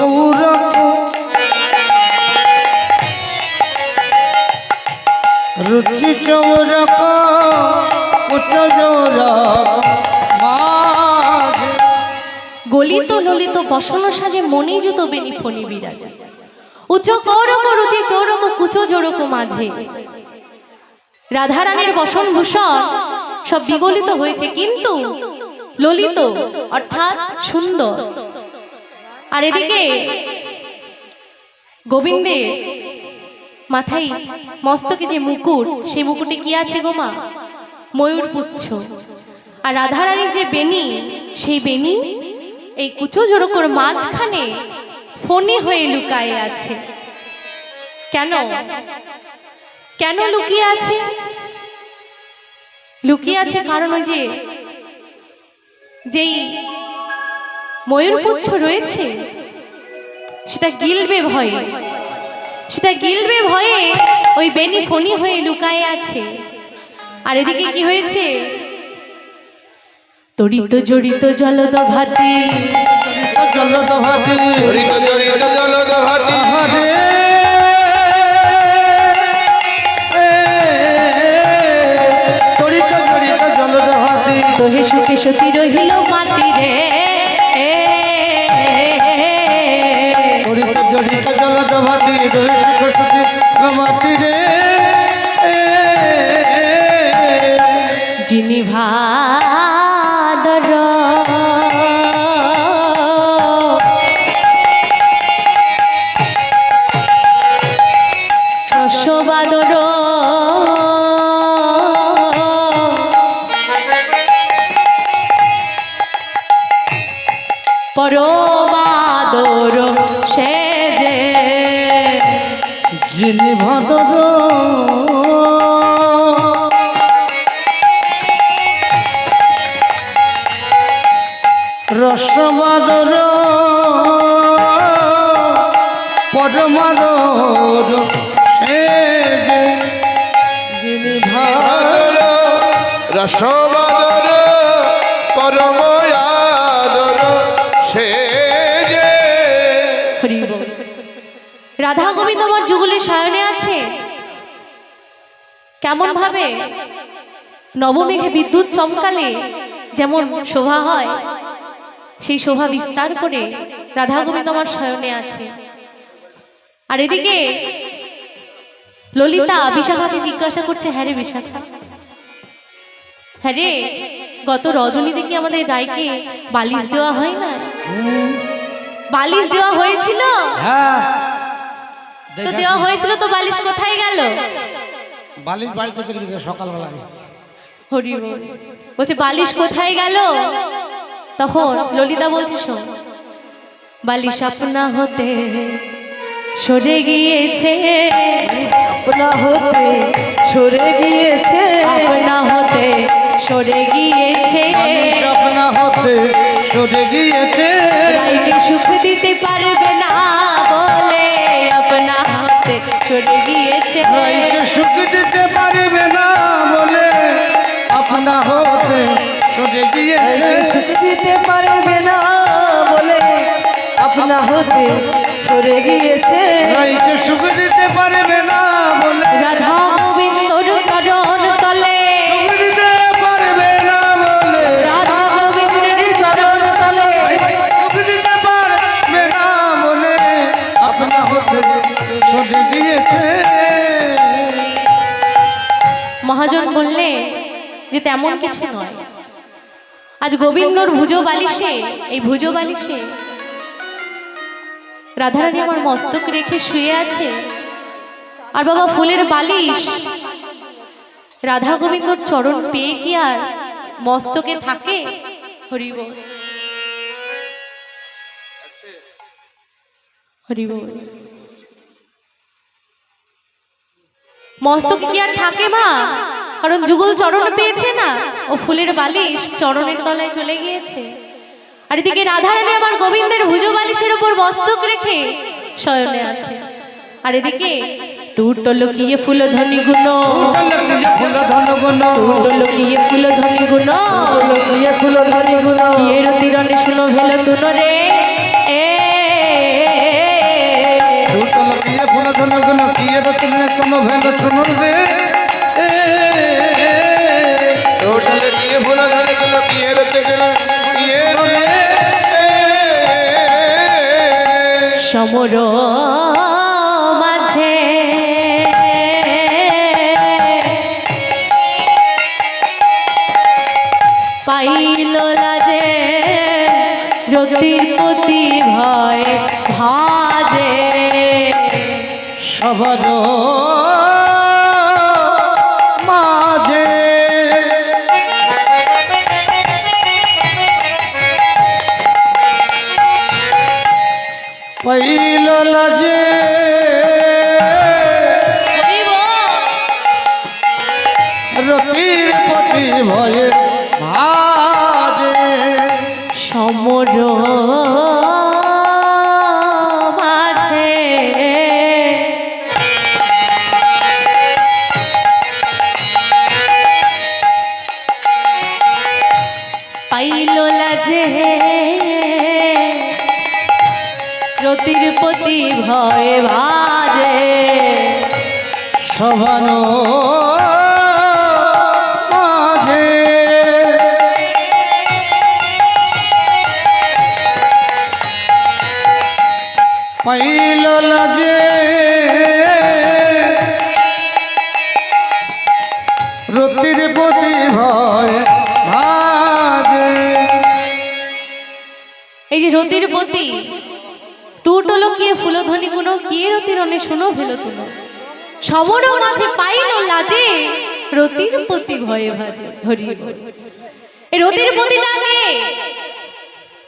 কৌরক রুচি চৌরক উচ্চ চৌরক মাঝে গলিত ললিত বসন সাজে মনি জুত বেনি ফণি বিরাজে উচ্চ কৌরক রুচি চৌরক কুচো জোরক মাঝে। রাধারানীর বসন ভূষণ সব বিগলিত হয়েছে, কিন্তু ললিত অর্থাৎ সুন্দর। আর এদিকে গোবিন্দের মাথায় মস্তকে যে মুকুট, সেই মুকুটে কি আছে গো মা? ময়ূর পুচ্ছ। আর রাধারানীর যে বেনি, সেই বেনি এই কুচো জোড়কর মাঝখানে ফণি হয়ে লুকায়ে আছে। কেন কেন লুকিয়ে আছে? লুকিয়ে আছে কারণ ওই যে যেই ময়ূরপুচ্ছ রয়েছে সেটা গিলবে ভয়ে, সেটা গিলবে ভয়ে ওই বেনি ফণি হয়ে লুকায়ে আছে। আর এদিকে কি হয়েছে? তড়িত জড়িত জলদ ভাতি, জলদ ভাতি জড়িত জড়িত জলদ ভাতি হরে তড়িত জড়িত জলদ ভাতি তোহে সুখে সতী রহিল মাতি রে। তড়িত জড়িত জলদ ভাতি মাতি রে যিনি ভাদর রসবাদর পরমাদর সে যে যিনি ভাদর রসবাদর পরমাদর সে যে যিনি ভাদর রসবাদর পরময়াদর সে যে। হরি বল। রাধা গোবিন্দ আমার যুগলে শয়নে আছে। কেমন ভাবে? নবমেঘে বিদ্যুৎ চমকালে যেমন শোভা হয়, সেই শোভা বিস্তার করে রাধা গোবিন্দ আমার শয়নে আছে। আর এদিকে ললিতা বিশাখাকে জিজ্ঞাসা করছে, হ্যাঁ রে বিশাখা, হ্যাঁ রে গত রজনীতে কি আমাদের রায়কে বালিশ দেওয়া হয় না? বালিশ দেওয়া হয়েছিল? হ্যাঁ তো দেওয়া হয়েছিল, তো বালিশ কোথায় গেল? বালিশ বাড়িতে চলে গেছে সকালবেলায়। হরি বল। বলছে বালিশ কোথায় গেল? তখন ললিতা বলছে, শোন, বালিশ আপনা হতে সরে গিয়েছে, আপনা হতে সরে গিয়েছে, আপনা হতে সরে গিয়েছে, আপনা হতে সরে গিয়েছে, রাইকে সুখ দিতে পারবে না বলে আপনা হতে সরে গিয়েছে, রাইকে সুখ দিতে পারবে না বলে আপনা হতে সরে গিয়েছে, সুখ দিতে পারবে না বলে আপনা হতে সরে গিয়েছে, রাইকে সুখ দিতে পারবে না বলে রাধা গোবিন্দর চরণ তলে, সুখ দিতে পারবে না বলে রাধা গোবিন্দের চরণ তলে, সুখ দিতে পারবে না বলে আপনা হতে সরে গিয়েছে। মহাজন বললে যে তেমন কিছু নয়, আজ গোবিন্দর ভুজো বালিশে, এই ভুজো বালিশে রাধারানী আমার মস্তক রেখে শুয়ে আছে। আর বাবা ফুলের বালিশ রাধা গোবিন্দর চরণ পেয়ে কি আর মস্তকে থাকে? হরি বল, হরি বল। মস্তকে কি আর থাকে মা? কারণ যুগল চরণ পেয়েছে না, ও ফুলের বালিশ চরণের তলায় চলে গিয়েছে। আর এদিকে রাধারানী আমার গোবিন্দের ভুজো বালিশের উপর মস্তক রেখে শয়নে আছে। আর এদিকে টুটলকিয়ে ফুল ধ্বনি গুণ, ফুল ধন গুণ, টুটলকিয়ে ফুল ধ্বনি গুণ, ফুল ধ্বনি গুণ, কিয়ে রতিরনে শুনো ভেল তুন রে। শোনো গুণ কিয়ে তুমি কোনো ভেলো শুনুবে টোটালে দিয়ে ভোলা ঘরে গেল বিয়ে রেতে গেল বিয়ে সমর মাঝে পাইল লাজে রতির প্রতি ভয় ভাজে সবার মাঝে পাইল লাজে রতির প্রতি ভয়ে ভাজে সমর মাঝে পাইল লাজে রতির প্রতি ভয় ভাজে সবার মাঝে পাইল লাজে রতির প্রতি ভয় ভাজে এই যে রতির প্রতি টুটলো কে ফুলধ্বনি গুণ কে রতির অনে শুনো ভেলো তুলো সমর মাঝে পাইল লাজে রতির প্রতি ভয়ে ভাজে হরি বল। এই রতির প্রতিটা কে?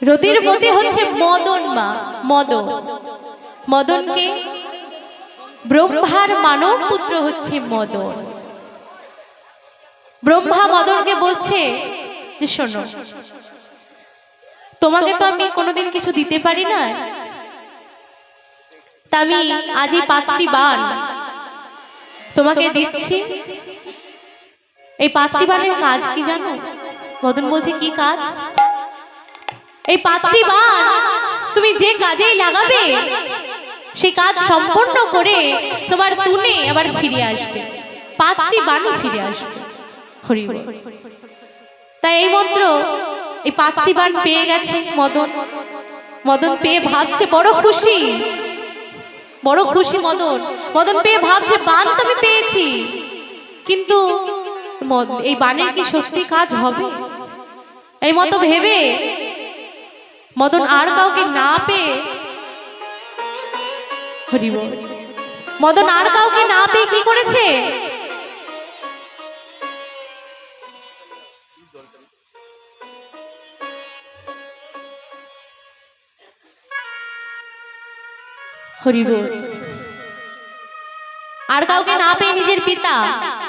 রতির প্রতি হচ্ছে মদন মা মদন মদনকে ব্রহ্মার মানব পুত্র হচ্ছে মদন ব্রহ্মা মদনকে বলছে যে শোনো তোমাকে তো আমি কোনোদিন কিছু দিতে পারি না তা আমি আজই 5টি বাণ তোমাকে দিচ্ছি এই 5টি বাণের কাজ কি জানো মদন বলছে কি কাজ এই 5টি বাণ তুমি যে কাজেই লাগাবে সেই কাজ সম্পূর্ণ করে তোমার তুনে আবার ফিরে আসবে 5টি বাণই ফিরে আসবে হরি বল। তাই এই মন্ত্র এই 5টি বাণ পেয়ে গেছে মদন মদন পেয়ে ভাবছে বড় খুশি মদন মদন পেয়ে ভাবছে বাণ তো আমি পেয়েছি কিন্তু এই বাণের কি সত্যি কাজ হবে এই মতো ভেবে মদন আর কাউকে না পেয়ে হরি বল মদন আর কাউকে না পেয়ে কি করেছে হরি বল আর কাউকে না পেয়ে নিজের পিতা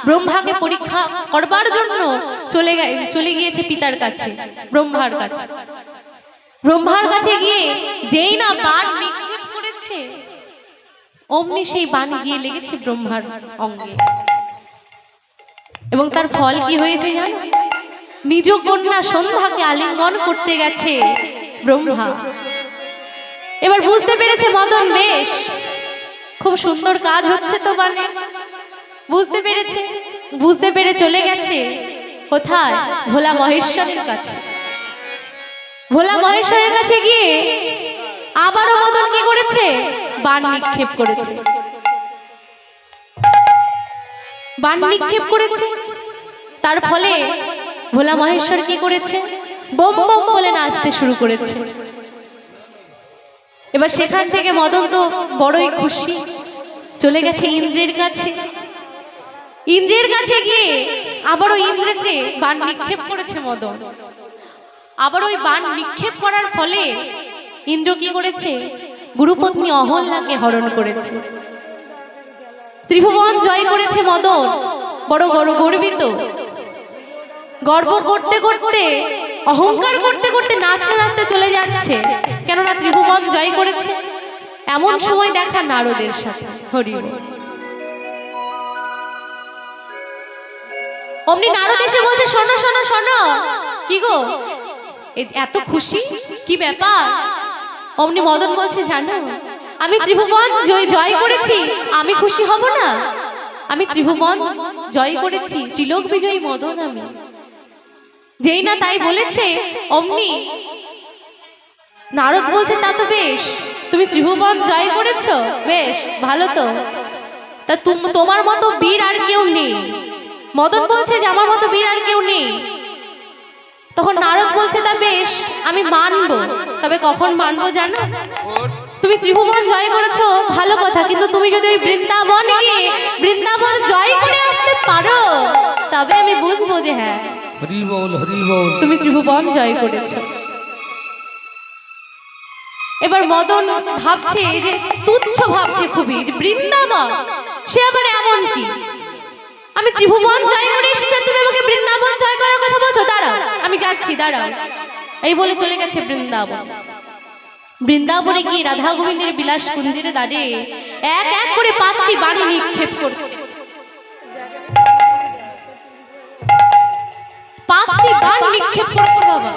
ব্রহ্মাকে পরীক্ষা করবার জন্য চলে গিয়েছে পিতার কাছে ব্রহ্মার কাছে গিয়ে যেই না বাণ নিক্ষেপ করেছে অমনি সেই বাণ গিয়ে লেগেছে ব্রহ্মার অঙ্গে এবং তার ফল কি হয়েছে জানো নিজ কন্যা সন্ধ্যাকে আলিঙ্গন করতে গেছে ব্রহ্মা এবার বুঝতে পেরেছে মদন বেশ খুব সুন্দর কাজ হচ্ছে তো বাণে বুঝতে পেরে চলে গেছে কোথায় ভোলা মহেশ্বরের কাছে ভোলা মহেশ্বরের কাছে গিয়ে আবারও মদন কি করেছে বাণ নিক্ষেপ করেছে তার ফলে ভোলা মহেশ্বর কি করেছে বম বম বলে নাচতে শুরু করেছে এবার সেখান থেকে মদন তো বড়ই খুশি চলে গেছে ইন্দ্রের কাছে গিয়ে আবারও ইন্দ্রকে বাণ নিক্ষেপ করেছে মদন আবার ওই বাণ নিক্ষেপ করার ফলে ইন্দ্র কি করেছে গুরুপত্নী অহল্যাকে হরণ করেছে ত্রিভুবন জয় করেছে মদন বড় গর্বিত গর্ব করতে করতে অহংকার করতে করতে নাচতে নাচতে চলে যাচ্ছে কেননা ত্রিভুবন জয় করেছে এমন সময় দেখা নারদের সাথে হরি বল। অমনি নারদ এসে বলছে শোনো শোনো শোনো কি গো এত খুশি কি ব্যাপার অমনি মদন বলছে জানো আমি ত্রিভুবন জয় করেছি, আমি খুশি হব না? আমি ত্রিভুবন জয় করেছি, ত্রিলোক বিজয়ী মদন আমি। যেই না তাই বলেছে অমনি নারদ বলছে তা তো বেশ, তুমি ত্রিভুবন জয় করেছো, বেশ ভালো তো। তা তোমার মতো বীর আর কেউ নেই। মদন বলছে যে আমার মতো বীর আর কেউ নেই। তখন নারদ বলছে তা বেশ, আমি মানবো, তবে কখন মানবো জানো? তুমি ত্রিভুবন জয় করেছো ভালো কথা, কিন্তু তুমি যদি ওই বৃন্দাবন গিয়ে বৃন্দাবন জয় করে আসতে পারো, তবে আমি বুঝবো যে হ্যাঁ হরি বল, হরি বল। তুমি ত্রিভুবন জয় করেছো। এবার মদন ভাবছে যে তুচ্ছ ভাবছে খুবই, যে বৃন্দাবন সে আবার এমন কি? আমি ত্রিভুবন জয় করে এসেছি, তুমি আমাকে বৃন্দাবন জয় করার কথা বলছো? দাঁড়াও, আমি যাচ্ছি, দাঁড়াও। এই বলে চলে গেছে বৃন্দাবন। বৃন্দাবনে গিয়ে রাধা গোবিন্দের বিলাস কুঞ্জে দাঁড়িয়ে এক এক করে 5টি বাণী নিক্ষেপ করছে। 5টি বাণ নিক্ষেপ করছে বাবা,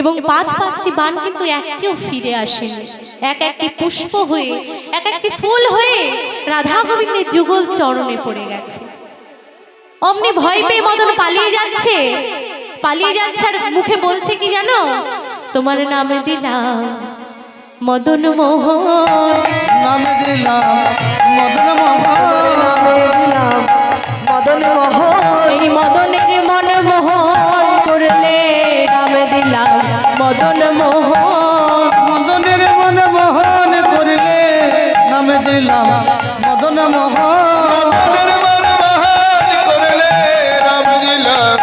এবং 5টি বাণ কিন্তু একটিও ফিরে আসেনি। এক একটি পুষ্প হয়ে, এক একটি ফুল হয়ে রাধা গোবিন্দের যুগল চরণে পড়ে গেছে। অমনি ভয় পেয়ে মদন পালিয়ে যাচ্ছে, আর মুখে বলছে কি জানো? তোমার নামে দিলাম মদন মোহন, নামে দিলাম মদন মোহন, নামে দিলাম মদন মোহন। এই মদনের মন মোহন করলে নামে দিলাম মদন মোহন। মদনের মন মোহন করলে নামে দিলাম মদন মোহন। মদনের মন মোহন করলে নাম দিলাম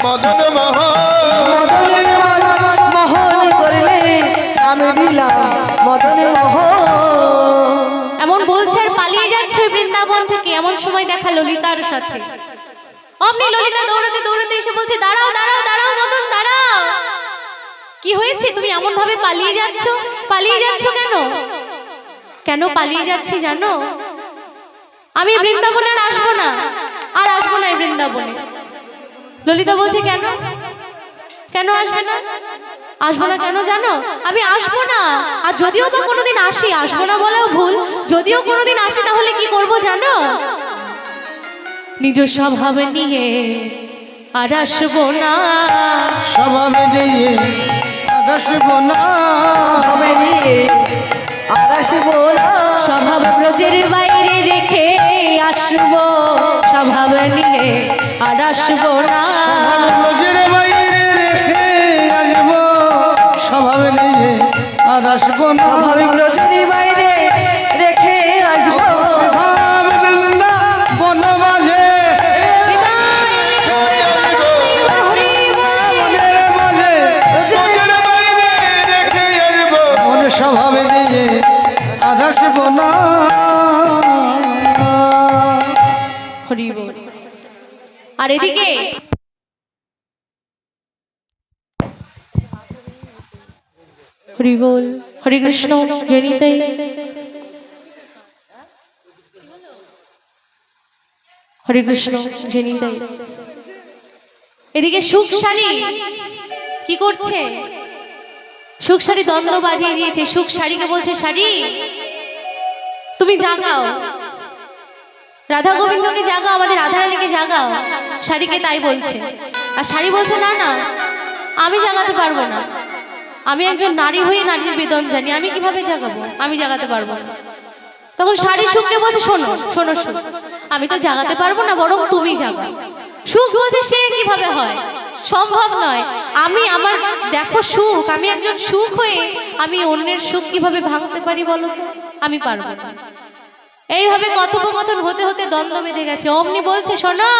মদন মোহন। মদনের মন মোহন করলে নামে দিলাম মদন মোহন। এমন বলছে আর পালিয়ে যাচ্ছে ওই বৃন্দাবন থেকে। এমন সময় দেখা ললিতার সাথে। অমনি ললিতা দৌড়াতে দৌড়াতে এসে বলছে, দাঁড়াও দাঁড়াও দাঁড়াও মদন, দাঁড়াও। কি হয়েছে? তুমি এমন ভাবে পালিয়ে যাচ্ছ? পালিয়ে যাচ্ছ কেন? কেন পালিয়ে যাচ্ছি জানো? আমি বৃন্দাবনে আর আসবো না, আর আসবো না এই বৃন্দাবনে। ললিতা বলছে কেন? কেন আসবে না? আসবো না কেন জানো? আমি আসবো না, আর যদিও বা কোনোদিন আসি, আসবো না বলেও ভুল, যদিও কোনোদিন আসি তাহলে কি করব জানো? নিজ স্বভাব নিয়ে আর আসবো না। স্বভাব নিয়ে আর আসবো না। হবে নিয়ে আর আসবো না। স্বভাব ব্রজের বাইরে রেখে আসবো, স্বভাব নিয়ে আর আসবো না। রোজের বাইরে রেখে আসবো, স্বভাব নিয়ে আর আসবো না। স্বাভাবিক রজনী বাইরে রেখে আসবো। স্বভাব বৃন্দাবন মাঝে মনের মাঝে মনের বাইরে রেখে আসবো। মন স্বভাব নিয়ে আর আসবো না। হরি বল। আর এদিকে হরি বল, হরে কৃষ্ণ জনিতে। হরে কৃষ্ণ জনিতে। এদিকে সুখসারি কি করছে? সুখসারি দ্বন্দ্ব বাজিয়ে দিয়েছে। সুখসারিকে বলছে, শাড়ি তুমি জাগাও, রাধা গোবিন্দকে জাগাও, আমাদের রাধা রানীকে জাগাও। শাড়িকে তাই বলছে, আর শাড়ি বলছে না না, আমি জাগাতে পারবো না। আমি একজন নারী হয়ে নারীর বেদন জানি, আমি কিভাবে জাগাবো? আমি জাগাতে পারবো না। তখন শাড়ি সুখকে বলছে, শোনো শোনো শোনো, আমি তো জাগাতে পারবো না, বরং তুমি জাগাও। সুখ বলছে সে কিভাবে হয়, সম্ভব নয়। আমি আমার দেখো সুখ, আমি একজন সুখ হয়ে আমি অন্যের সুখ কিভাবে ভাঙতে পারি বলো তো? আমি পারবো না। এইভাবে কথোপকথন হতে হতে দ্বন্দ্ব বেঁধে গেছে। অমনি বলছে, শোনো,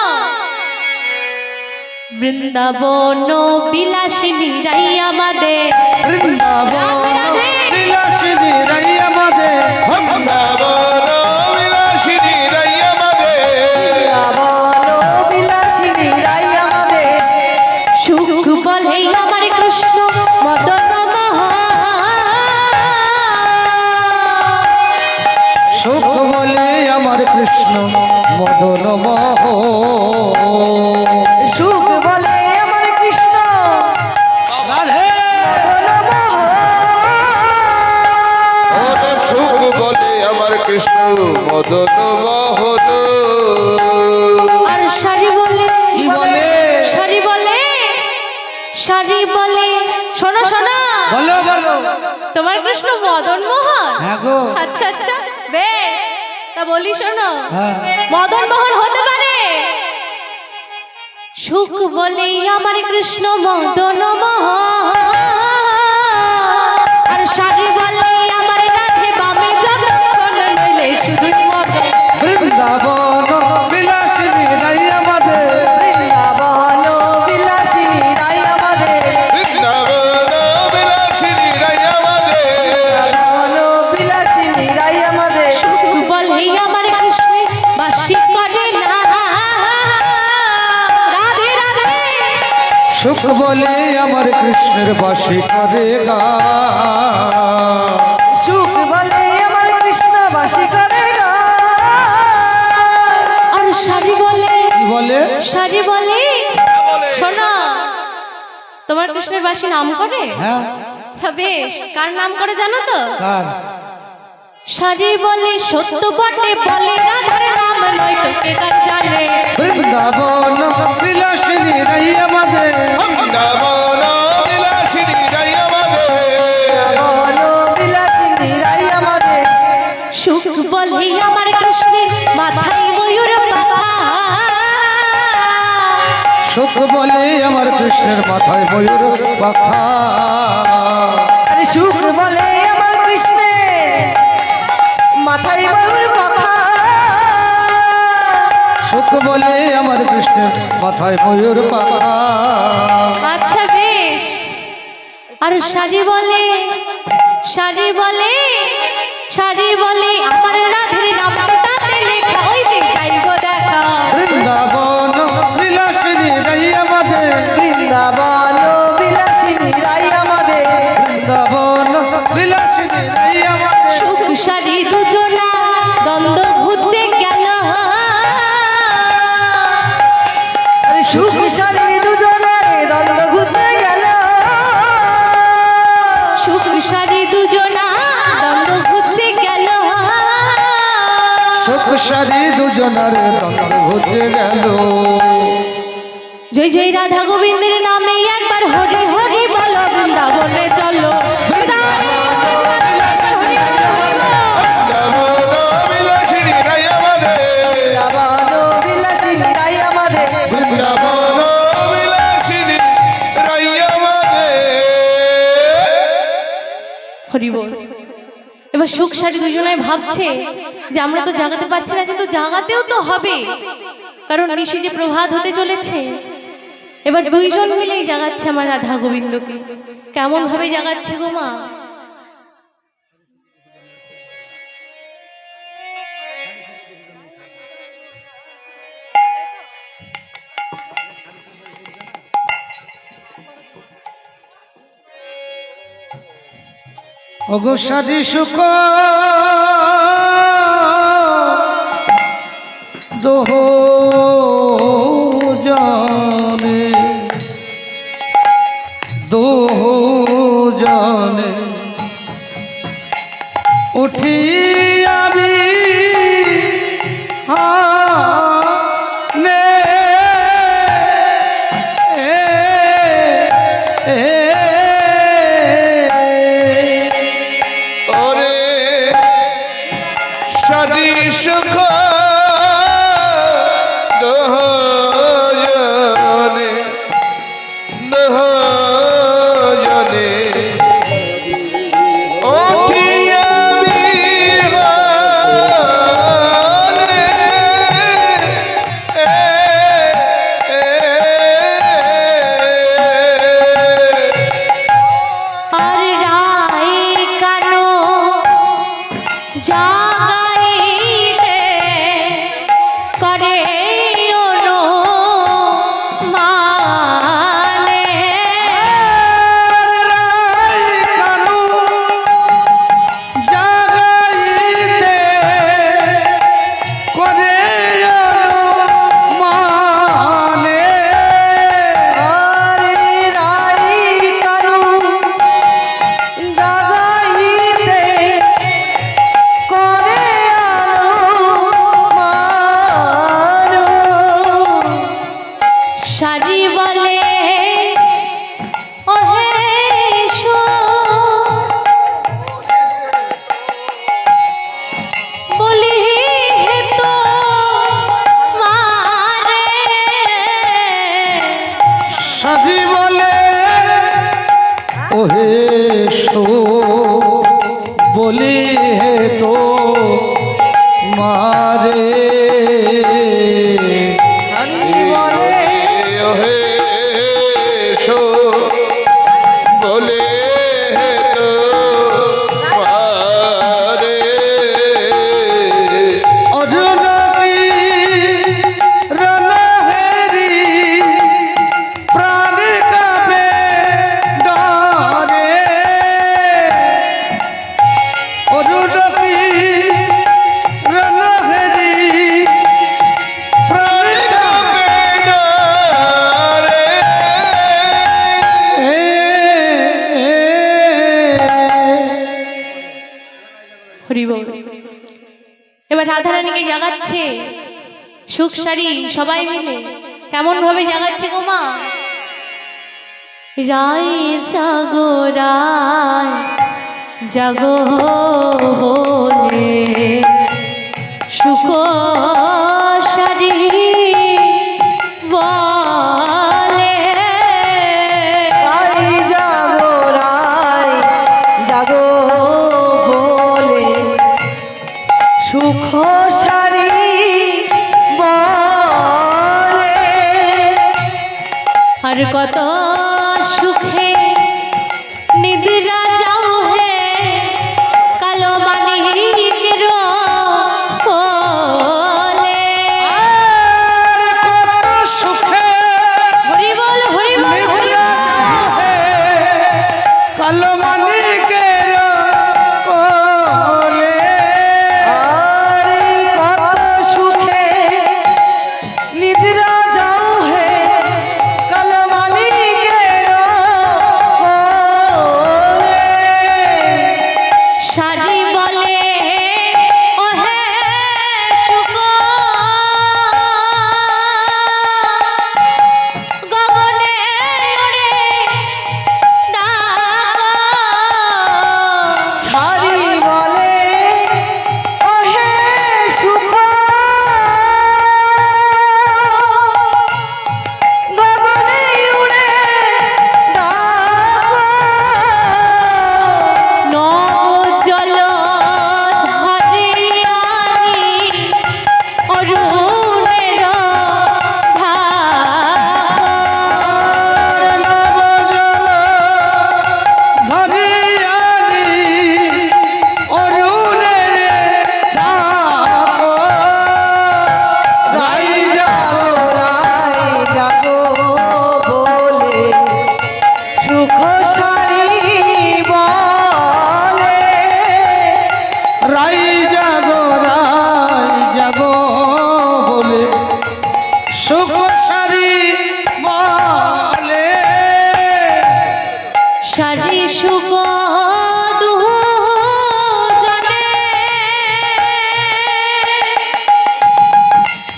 বৃন্দাবন বিলাসিনী রাই আমাদের, বৃন্দাবন বিলাসিনী রাই আমাদের, বৃন্দাবন বিলাসিনী রাই আমাদের। বৃন্দাবন বিলাসিনী রাই আমাদের। সুখ বলে আমার কৃষ্ণ মদন সুখ বলে আমার কৃষ্ণ মদন মোহন। সুখ বলে আমার কৃষ্ণ রাধে মদন মোহন। কৃষ্ণ মদন মোহন। আর শাড়ি বলে কি বলে? শাড়ি বলে শাড়ি বলে শোনো শোনো বলো বলো। তোমার কৃষ্ণ মদন মোহন। হ্যাঁ গো। আচ্ছা আচ্ছা বেশ, তা বলি শোনো। হ্যাঁ। মদন মোহন হতে পারে সুখ বলে আমার কৃষ্ণ মদন মোহন। আর শাড়ি বলে আমার রাধে বামে যতক্ষণ নইলে শুধু মদন। বৃন্দাবন বিলাসিনী রাই আমাদের, বৃন্দাবন বিলাসিনী রাই আমাদের, বৃন্দাবন বিলাসিনী রাই আমাদের। বৃন্দাবন বিলাসিনী রাই আমাদের। সুখ বলে আমার কৃষ্ণ বাসি করে না। রাধে রাধে সুখ বলে আমার কৃষ্ণের বাসী করে গা। সুখ বলে আমার কৃষ্ণ বাসি করে গা। আর শাড়ি বলে কি বলে? শাড়ি বলে শোনো, তোমার কৃষ্ণের বাসী নাম করে। হ্যাঁ। তা বেশ, কার নাম করে জানো তো? কার? শাড়ি বলে সত্য বটে বলে রাধার নাম নয় তো কে কার জানে। বৃন্দাবন বিলাসিনী রাই আমাদের, বৃন্দাবন বিলাসিনী রাই আমাদের। বৃন্দাবন বিলাসিনী রাই আমাদের। সুখ বলে আমার কৃষ্ণের মাথায় ময়ূর পাখা। সুখ বলে আমার কৃষ্ণের মাথায় ময়ূর পাখা। আরে সুখ বলে আমার কৃষ্ণের মাথায় ময়ূর পাখা। সুখ বলে আমার কৃষ্ণের মাথায় ময়ূর পাখা। আচ্ছা বেশ, আর শাড়ি বলে শাড়ি বলে শাড়ি বলে আমার রাধের নামটা তাতে লেখা। ওই যে যাইব দেখা। বৃন্দাবন বিলাসিনী রাই আমাদের, বৃন্দাবন বিলাসিনী রাই আমাদের। বৃন্দাবন বিলাসিনী রাই আমাদের। সুখ শাড়ি দুজনা দ্বন্দ্ব ঘুচে গেল। আরে সুখ শাড়ি দুজনের দ্বন্দ্ব ঘুচে গেল। সুখ শাড়ি দুজনা দ্বন্দ্ব ঘুচে গেল। সুখ সারি দুজনার দ্বন্দ্ব ঘুচে গেল। জয় জয় রাধা গোবিন্দের নামে একবার হরি হরি বলো। বৃন্দাবনে চলো বৃন্দাবন বিলাসিনী রাই আমাদের। বৃন্দাবন বিলাসিনী রাই আমাদের। বৃন্দাবন বিলাসিনী রাই আমাদের। হরি বল। এবার সুখ শাড়ি দুজনায় ভাবছে যে আমরা তো জাগাতে পারছি না, কিন্তু জাগাতেও তো হবে, কারণ ঋষি যে প্রভাত হতে চলেছে। এবার দুইজন মিলেই জাগাচ্ছে আমার রাধা গোবিন্দকে। কেমন ভাবে জাগাচ্ছে গো মা? ওগো সারি সুখ দোহ জানে, দোহ জানে উঠি আমি হানে ওরে সারি সুখ সাজি বলে ওহে সো বলি হে তো মারে হারি বলে ওহে সো বলে তো মারে অর্জুন কি রণহেরি প্রাণ কাবে ডরে অর্জুন কি রণহেরি প্রাণ কাবে হরি বল। এবার রাধারানীকে জাগাচ্ছে সুখ সারি সবাই মিলে। কেমন ভাবে জাগাচ্ছে গো মা? রায় জাগো রায় জাগো বলে সুখ সারি বলে রাই জাগো রাই জাগো বলে সুখ সারি বলে আর কত সুখে নিদ্রা যাও হে কালো মানিকের কোলে। আর কত সুখে হরি বল হরি বল হরি বল। কালো মানিকের কোলে আরে কত সুখে নিদ্রা যাও হে কালমালিকের কোলে। সারি বলে ওহে সুখ গগনে ওরে ডাক। সারি বলে ওহে সুখ গগনে উড়ে ডাক। নব জল ধরিয়ানি অরুণের ধাক। নবজল ধরিয়ানি অরুণের ডাক রাই জাগো রাই জাগো বলে সুখ সারি বলে। রাই জাগো বলে সুখ সারি বলে সারি সুখ দুজনে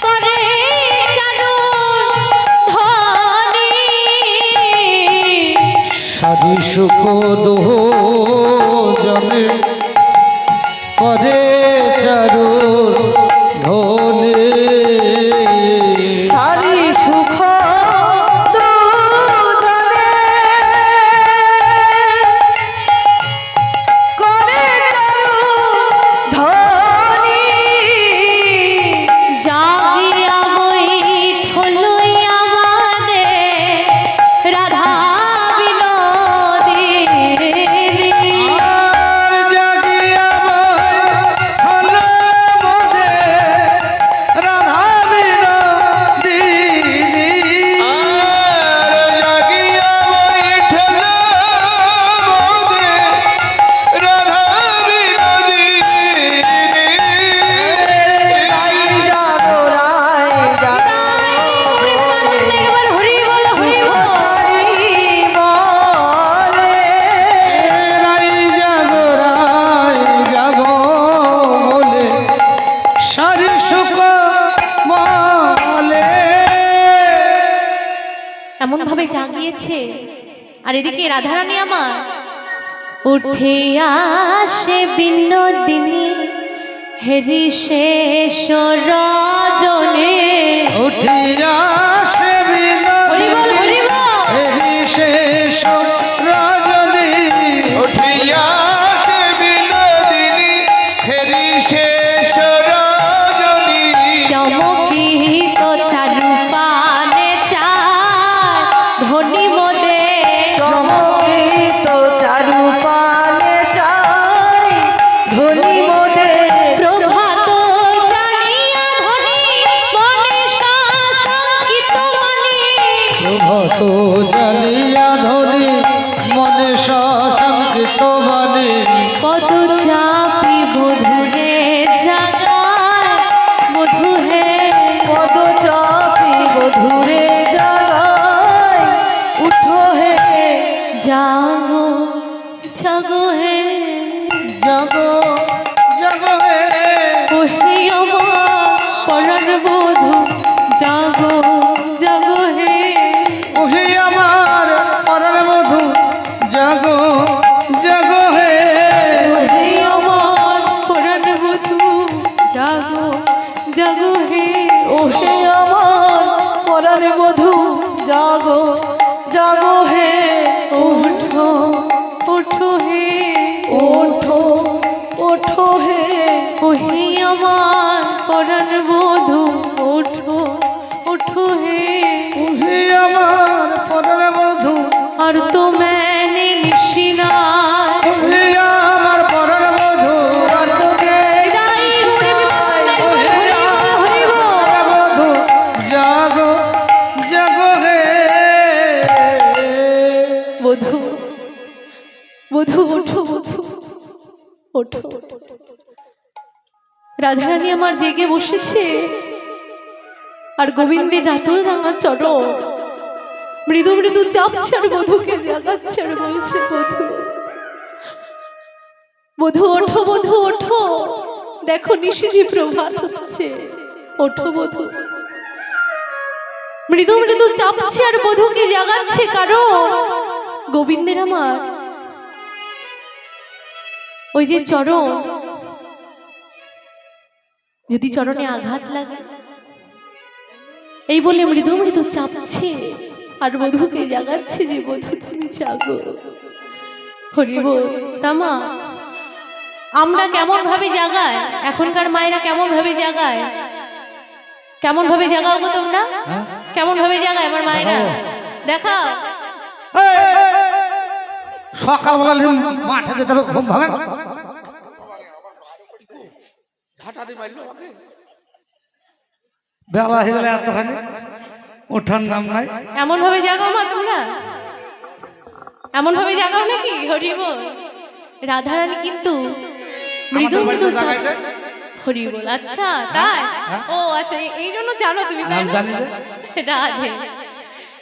করে চারু ধনী। সারি সুখ দোহ জনে করে চারু ধনে সারি সুখ দুজনে করে চারু ধনী। জাগিয়া বৈঠলই আমাদের রাধা বিনোদিনী। আর জাগিয়া হল মোদে রাধা বিনোদিনী আর জাগিয়া বৈঠল মোদে রাধা বিনোদিনী। রাই জাগো রাই জাগো একবার হরি বল হরি বল। সারি বলে। রাই জাগো বলে সারি সুখ বলে এমন ভাবে জাগিয়েছে। আর এদিকে রাধারানী আমার উঠে আসে বিনোদিনী হেরি শেষ রজনে। উঠিয়া সে হরি বল হরি বল। হে কত জালিয়া ধরি মনে শঙ্কিত বাণী কত চাপি বধুরে জাগায় বধু হে কত চাপি বধুরে জাগায় উঠো হে জাগো জাগো হে জাগো জাগো হে ওহে আমার পরাণ বধূ জাগো জাগো হে ওহে আমার পরাণ বধূ জাগো জাগো হে ওহে আমার পরাণ বধূ জাগো জাগো হে ওহে আমার পরাণ বধূ জাগো জাগো হে ওঠো ওঠো হে ওঠো ওঠো হে ওহে আমার পরাণ বধূ ওঠো ওঠো হে ওহে আমার পরাণ বধূ আর তো मैंने निशिना ওহে আমার পরাণ বধূ আর তোকে পরাণ বধূ জাগো জাগো হে বধূ বধূ ওঠো বধূ ওঠো রাধারানী আমার জেগে বসেছে আর গোবিন্দের রাতুল রাঙা চরণ মৃদু মৃদু চাপছে আর বধূকে জাগাচ্ছে আর বলছে বধূ বধূ ওঠো বধূ ওঠো দেখো নিশিজি প্রভাত হচ্ছে ওঠো বধূ মৃদু মৃদু চাপছে আর বধূকে জাগাচ্ছে কারণ গোবিন্দের আমার ওই যে চরণ যদি চরণে আঘাত লাগে এই বলে মৃদু মৃদু চাপছে আর বধূকে জাগাচ্ছে যে বধূ তুমি জাগো হরি বল তামা আমরা কেমন ভাবে জাগাই এখনকার মায়েরা কেমন ভাবে জাগায় কেমন ভাবে জাগাও গো তোমরা কেমন ভাবে জাগায় আমার মায়েরা দেখা সকালবেলা মাঠে যেতে হবে ঘুম ভাঙে বেলা হয়ে গেলে এতখানি ওঠার নাম নাই এমন ভাবে জাগাও মা তোমরা এমন ভাবে জাগাও নাকি হরি বল রাধারানী কিন্তু মৃদু মৃদু হরি বল আচ্ছা তাই ও আচ্ছা এই জন্য জানো তুমি তাই নাম না? জানি যে রাধে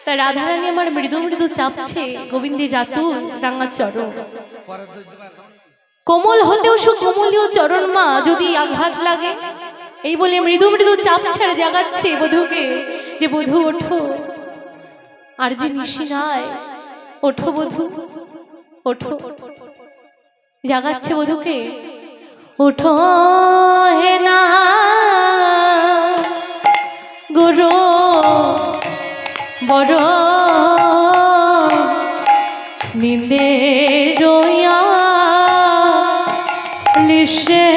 তা রাধারানী আমার মৃদু মৃদু চাপছে গোবিন্দের রাতুল রাঙা চরণ কোমল হতেও সুকোমলীয় চরণ মা যদি আঘাত লাগে এই বলে মৃদু মৃদু চাপছে আর জাগাচ্ছে বধূকে যে বধূ ওঠো আর যে নিশি নাই ওঠো বধূ ওঠো জাগাচ্ছে বধূকে ওঠো হে না গুরু বড় নিন্দে রইয়া লিশে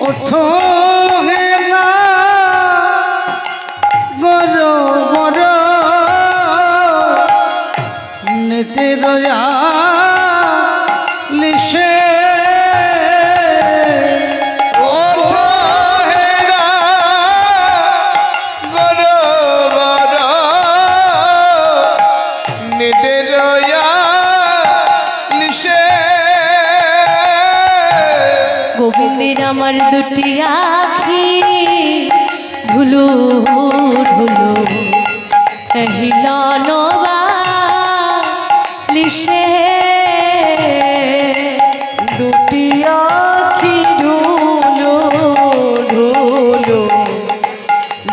ওঠো হে না গরো বড় নিতে রয়া লিশে ওঠো হে না গরো বড় নিতে রয়া লিশে গোবিন্দের আমার দুটি আখি ধুলু ধুলু হিলানোবা লিশে দুটি আখি ঢোলো ঢোলো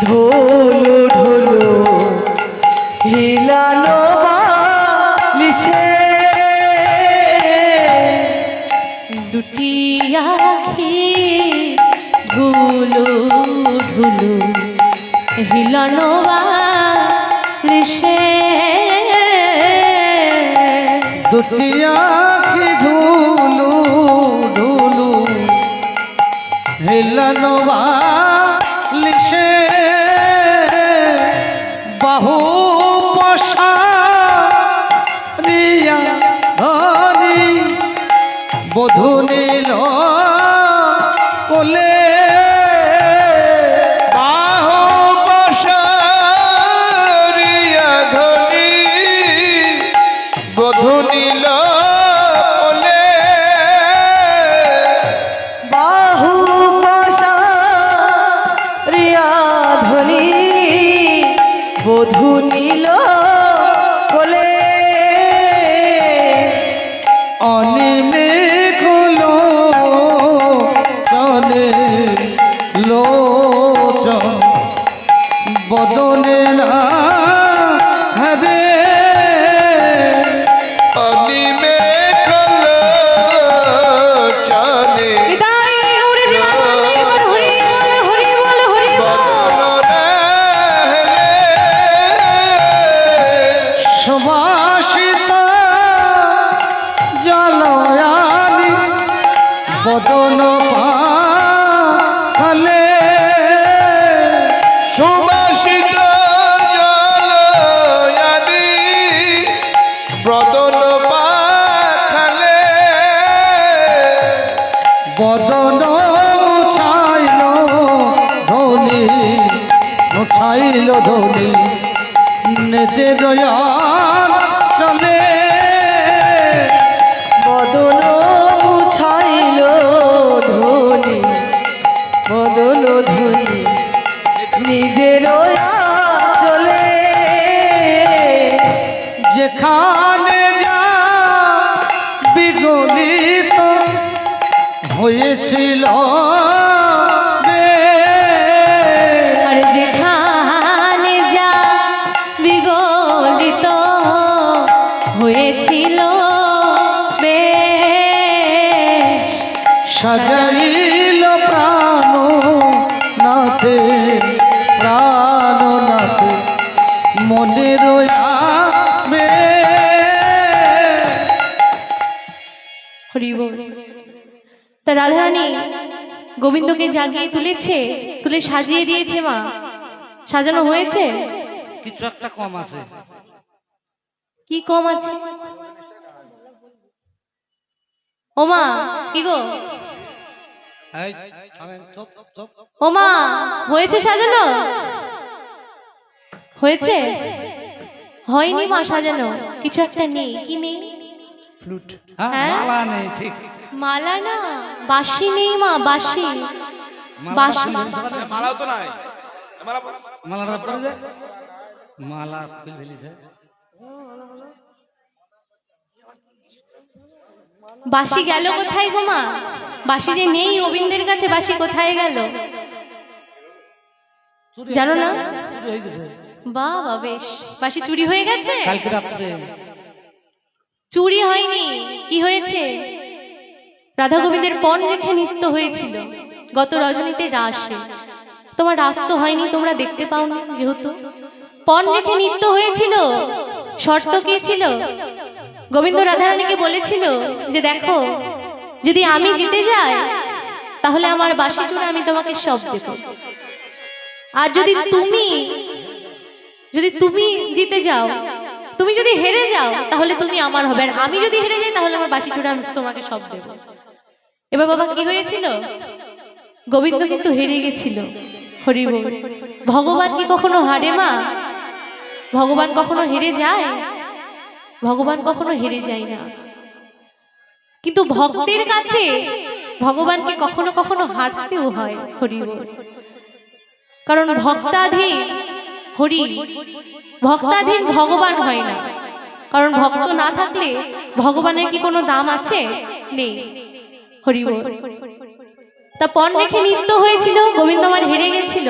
ঢোলো ঢোলো হিলালো বালিশে দুটি আখি ধুলু ধুলু হিলানোবা লিশে দুটি আখি ঢুলু ঢুলু হিলানো লিশে বাহু পশা রিয়া ধরি বধূ নীল কোলে বাহু বধূ নীল বলে অনিমেঘ লোচনে লোচন বদনে না হবে অনিমেঘ লোচনে নিতাই গৌরে প্রেমানন্দে এবার হরি বল হরি বল হরি বল। সুবাসিত জলয়ানি বদন পালে সুবাসিত জলয়ানি ব্রদন পাখালে বদন মুছাইল ধনি মুছাইল ধনি নেতে দয়াল চলে বদন মুছাইল ধনি বদন ধনি নিজের চলে যেখানে যা বিগলিত হয়েছিল রে, আর যেখানে যা বিগলিত হয়েছিল বেশ সাজাইল প্রাণ নাথে প্রাণ নাথে মনে রয়াবে হরি বল। তা রাধারানী গোবিন্দকে জাগিয়ে তুলেছে, তুলে সাজিয়ে দিয়েছে মা। সাজানো হয়েছে? কিছু একটা কম আছে। কি কম আছে? ওমা কি গো, ওমা হয়েছে সাজানো? হয়েছে? হয়নি মা সাজানো, কিছু একটা নেই। কি নেই? ফ্লুট হ্যাঁ? মালা নেই, ঠিক মালা না, বাঁশি নেই মা, বাঁশি। বাঁশি মালাও তো নাই। মালাটা পড়ে যায়, মালা ফেলিছে। বাঁশি গেল কোথায় গো মা? বাঁশি যে নেই গোবিন্দের কাছে, বাঁশি কোথায় গেল জানো না? চুরি হয়ে গেছে বাবা বেশ, বাঁশি চুরি হয়ে গেছে? কালকে রাত্রে। চুরি হয়নি, কি হয়েছে? রাধা গোবিন্দের পণ রেখে নৃত্য হয়েছিল গত রজনীতে রাসে। তোমার রাস তো হয়নি, তোমরা দেখতে পাওনি। যেহেতু পণ রেখে নৃত্য হয়েছিল, শর্ত কি ছিল? গোবিন্দ রাধারানীকে বলেছিল যে দেখো, যদি আমি জিতে যাই তাহলে আমার বাঁশি চূড়া আমি তোমাকে সব দেব, আর যদি তুমি জিতে যাও, তুমি যদি হেরে যাও তাহলে তুমি আমার হবে, আর আমি যদি হেরে যাই তাহলে আমার বাঁশি চূড়া আমি তোমাকে সব দেব। এবার বাবা কি হয়েছিল? গোবিন্দ কিন্তু হেরে গেছিল। হরি বল। ভগবান কি কখনো হারে মা? ভগবান কখনো হেরে যায়? ভগবান কখনো হেরে যায় না। কিন্তু ভক্তের কাছে ভগবানকে কখনো কখনো হারতেও হয়। হরি বল। কারণ ভক্তাধীন হরি, ভক্তাধীন ভগবান হয় না। কারণ ভক্ত না থাকলে ভগবানের কি কোনো দাম আছে? নেই। হরি বল। তা পণ রেখে নৃত্য হয়েছিল, গোবিন্দ আমার হেরে গেছিল,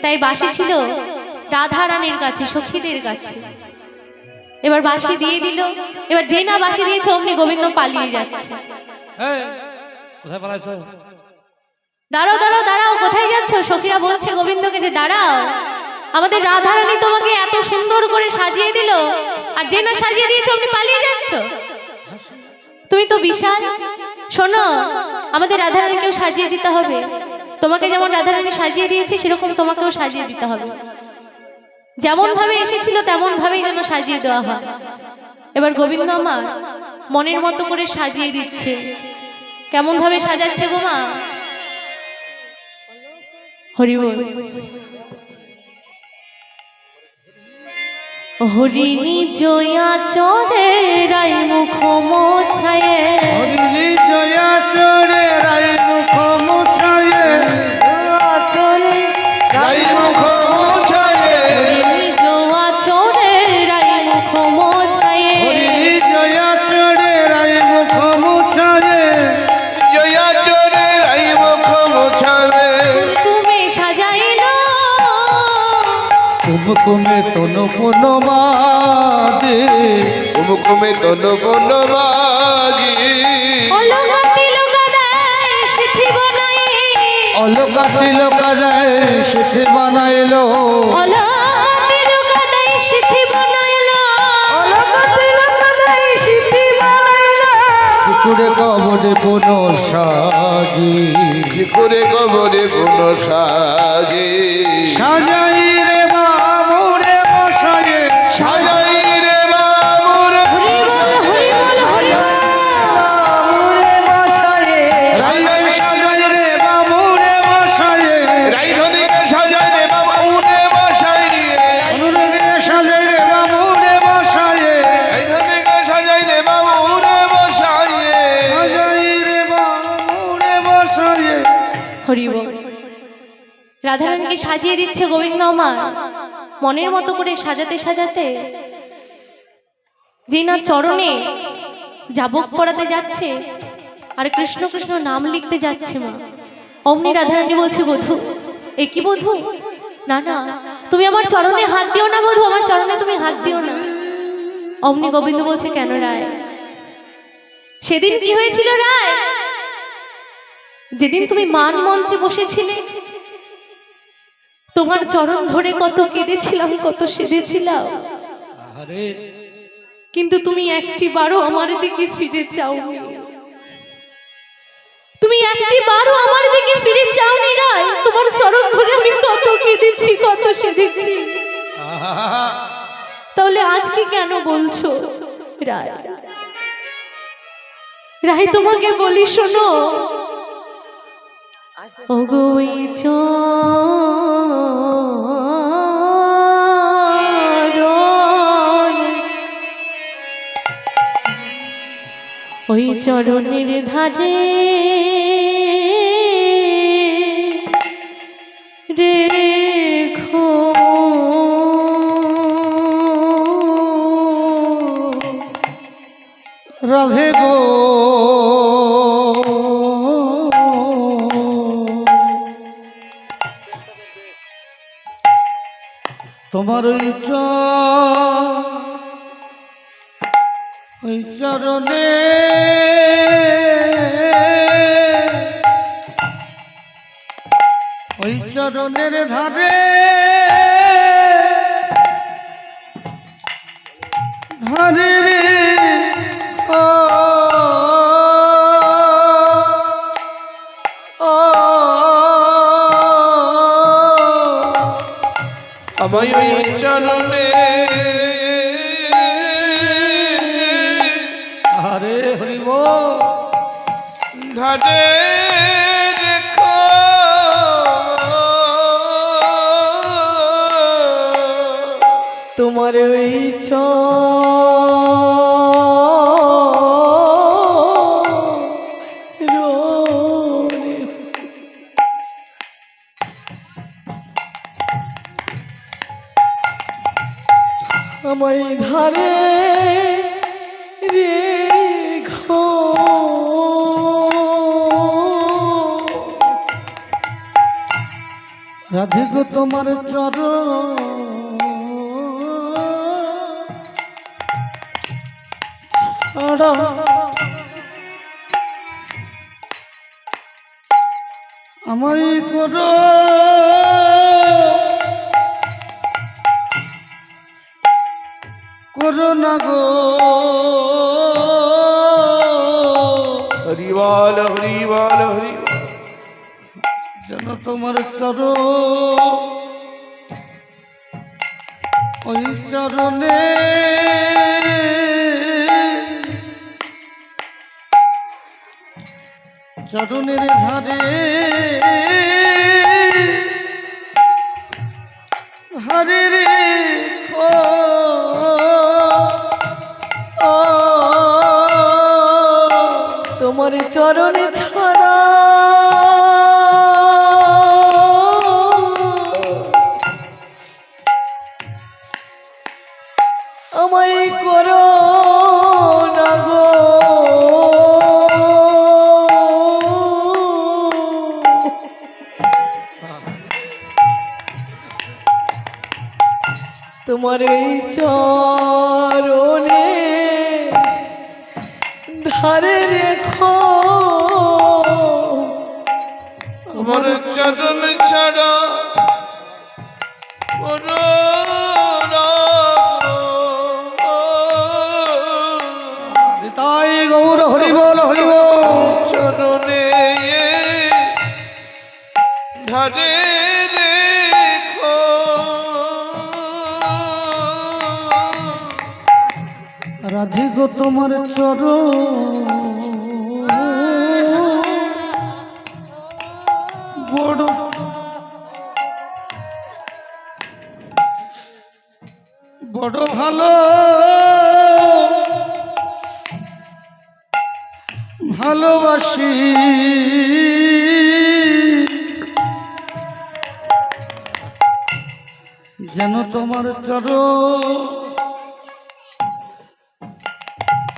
তাই বাঁশি ছিল রাধা রানীর কাছে, সখীদের কাছে। এবার বাঁশি দিয়ে দিল। এবার যে না বাঁশি দিয়েছে অমনি গোবিন্দ পালিয়ে যাচ্ছে। কোথায় পালাইছো? দাঁড়াও দাঁড়াও দাঁড়াও, কোথায় যাচ্ছ? সখীরা বলছে গোবিন্দকে যে দাঁড়াও, আমাদের রাধারানী তোমাকে এত সুন্দর করে সাজিয়ে দিল, আর যে না সাজিয়ে দিয়েছে অমনি পালিয়ে যাচ্ছ। তুমি তো বিশাল। শোনো, আমাদের রাধারানীকেও সাজিয়ে দিতে হবে। তোমাকে যেমন রাধারানী সাজিয়ে দিয়েছে সেরকম তোমাকেও সাজিয়ে দিতে হবে। যেমন ভাবে এসেছিল তেমন ভাবেই যেন সাজিয়ে দেওয়া হয়। এবার গোবিন্দ আমার মনের মতো করে সাজিয়ে দিচ্ছে। কেমন ভাবে সাজাচ্ছে গো মা? হরি বল। হরিণী জয়া চরে রাই মুখ মোছায়ে, হরিণী জয়া চরে রাই মুখ মোছায়ে, চলে রাই মুখ মুছায়ে, হরিণী জয়া কুমকুমে তনু বনবাদে কুমকুমে তনু বনবাজি অলকা তিলকা দেয় সিথি বানাই অলকা তিলকা যায় সিথি বানাইলো অলকা তিলকা দেয় সিথি বানাইলো অলকা তিলকা দেয় সিথি বানাইলো পুকুরে কবরে পুন সাজি করে কবরে পুন সাজে সাজাই রে বাবুরে বসায়ে সাজাই রে বাবুর হরি বল হরি বল হরি বল আমরে বসায়ে রাইয়ে সাজাই রে বাবুরে বসায়ে রাইধনিকে সাজাই রে বাবুরে বসাই অনুরাগে সাজাই রে বাবুরে বসায়ে রাইধনিকে সাজাই রে বাবুরে বসাই সাজাই রে বাবুরে বসায়ে হরি বল রাধারানীকে সাজিয়ে দিচ্ছে গোবিন্দ আমার মনের মতো করে সাজাতে সাজাতে যে না চরণে যাবক পড়াতে যাচ্ছে আর কৃষ্ণ কৃষ্ণ নাম লিখতে যাচ্ছে মা অমনি রাধারানী বলছে বধূ এ কি বধূ না না তুমি আমার চরণে হাত দিও না বধূ আমার চরণে তুমি হাত দিও না অমনি গোবিন্দ বলছে কেন রায় সেদিন কি হয়েছিল রায় যেদিন তুমি মান মঞ্চে বসেছিলে তোমার চরণ ধরে কত কেঁদেছিলাম কত সেধেছিলাম আরে কিন্তু তুমি একটি বারও আমার দিকে ফিরে চাওনি তুমি একটি বারও আমার দিকে ফিরে চাওনি রায় তোমার চরণ ধরে আমি কত কেঁদেছি কত সেধেছি তাহলে আজকে কেন বলছো রায় রায় তোমাকে বলি শোনো ওগো ওই চরণ ওই চরণের ধারে রেখো রাধে গো তোমার ওই চরণে ওই চরণের ধারে ধারে রে ও ও আমায় ওই চরণে হরে হরিব ধারে রেখো তোমার ওই আমার ধারে রেখো রাধে গো তোমার চরণ ছাড়া আমায় করো করো না গো হরিবল হরিবল হরিবল যেন তোমার চরণ ওই চরণে চরণের ধারে হরে রে তোমার চরণে ছাড়া আমায় করো না গো তোমার এই চরণে ধারে রেখো আমার চরণ ছাড়া তাই গৌর হরি বল হরি বল। চরণে ধারে রেখো রাধিগো তোমার চরণ বড় বড় ভালো ভালোবাসি যেন তোমার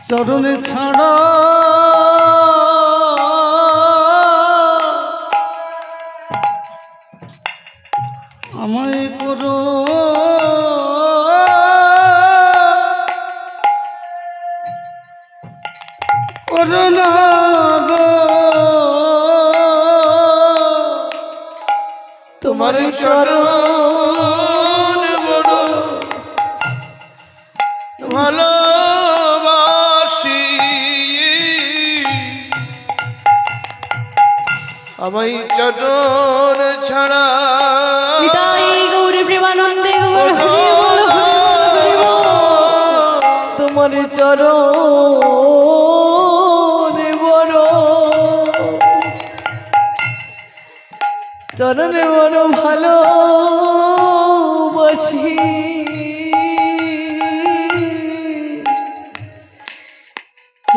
চরণে ছাড়া আমায় করো করোনা গো তোমার চরণ বড় ভালোবাসি আমায় চরণ ছাড়া নিতাই গৌরী প্রেমানন্দে গৌর হরি বল হরি বল। তোমার চরণে বড় চরণে বড় ভালোবাসি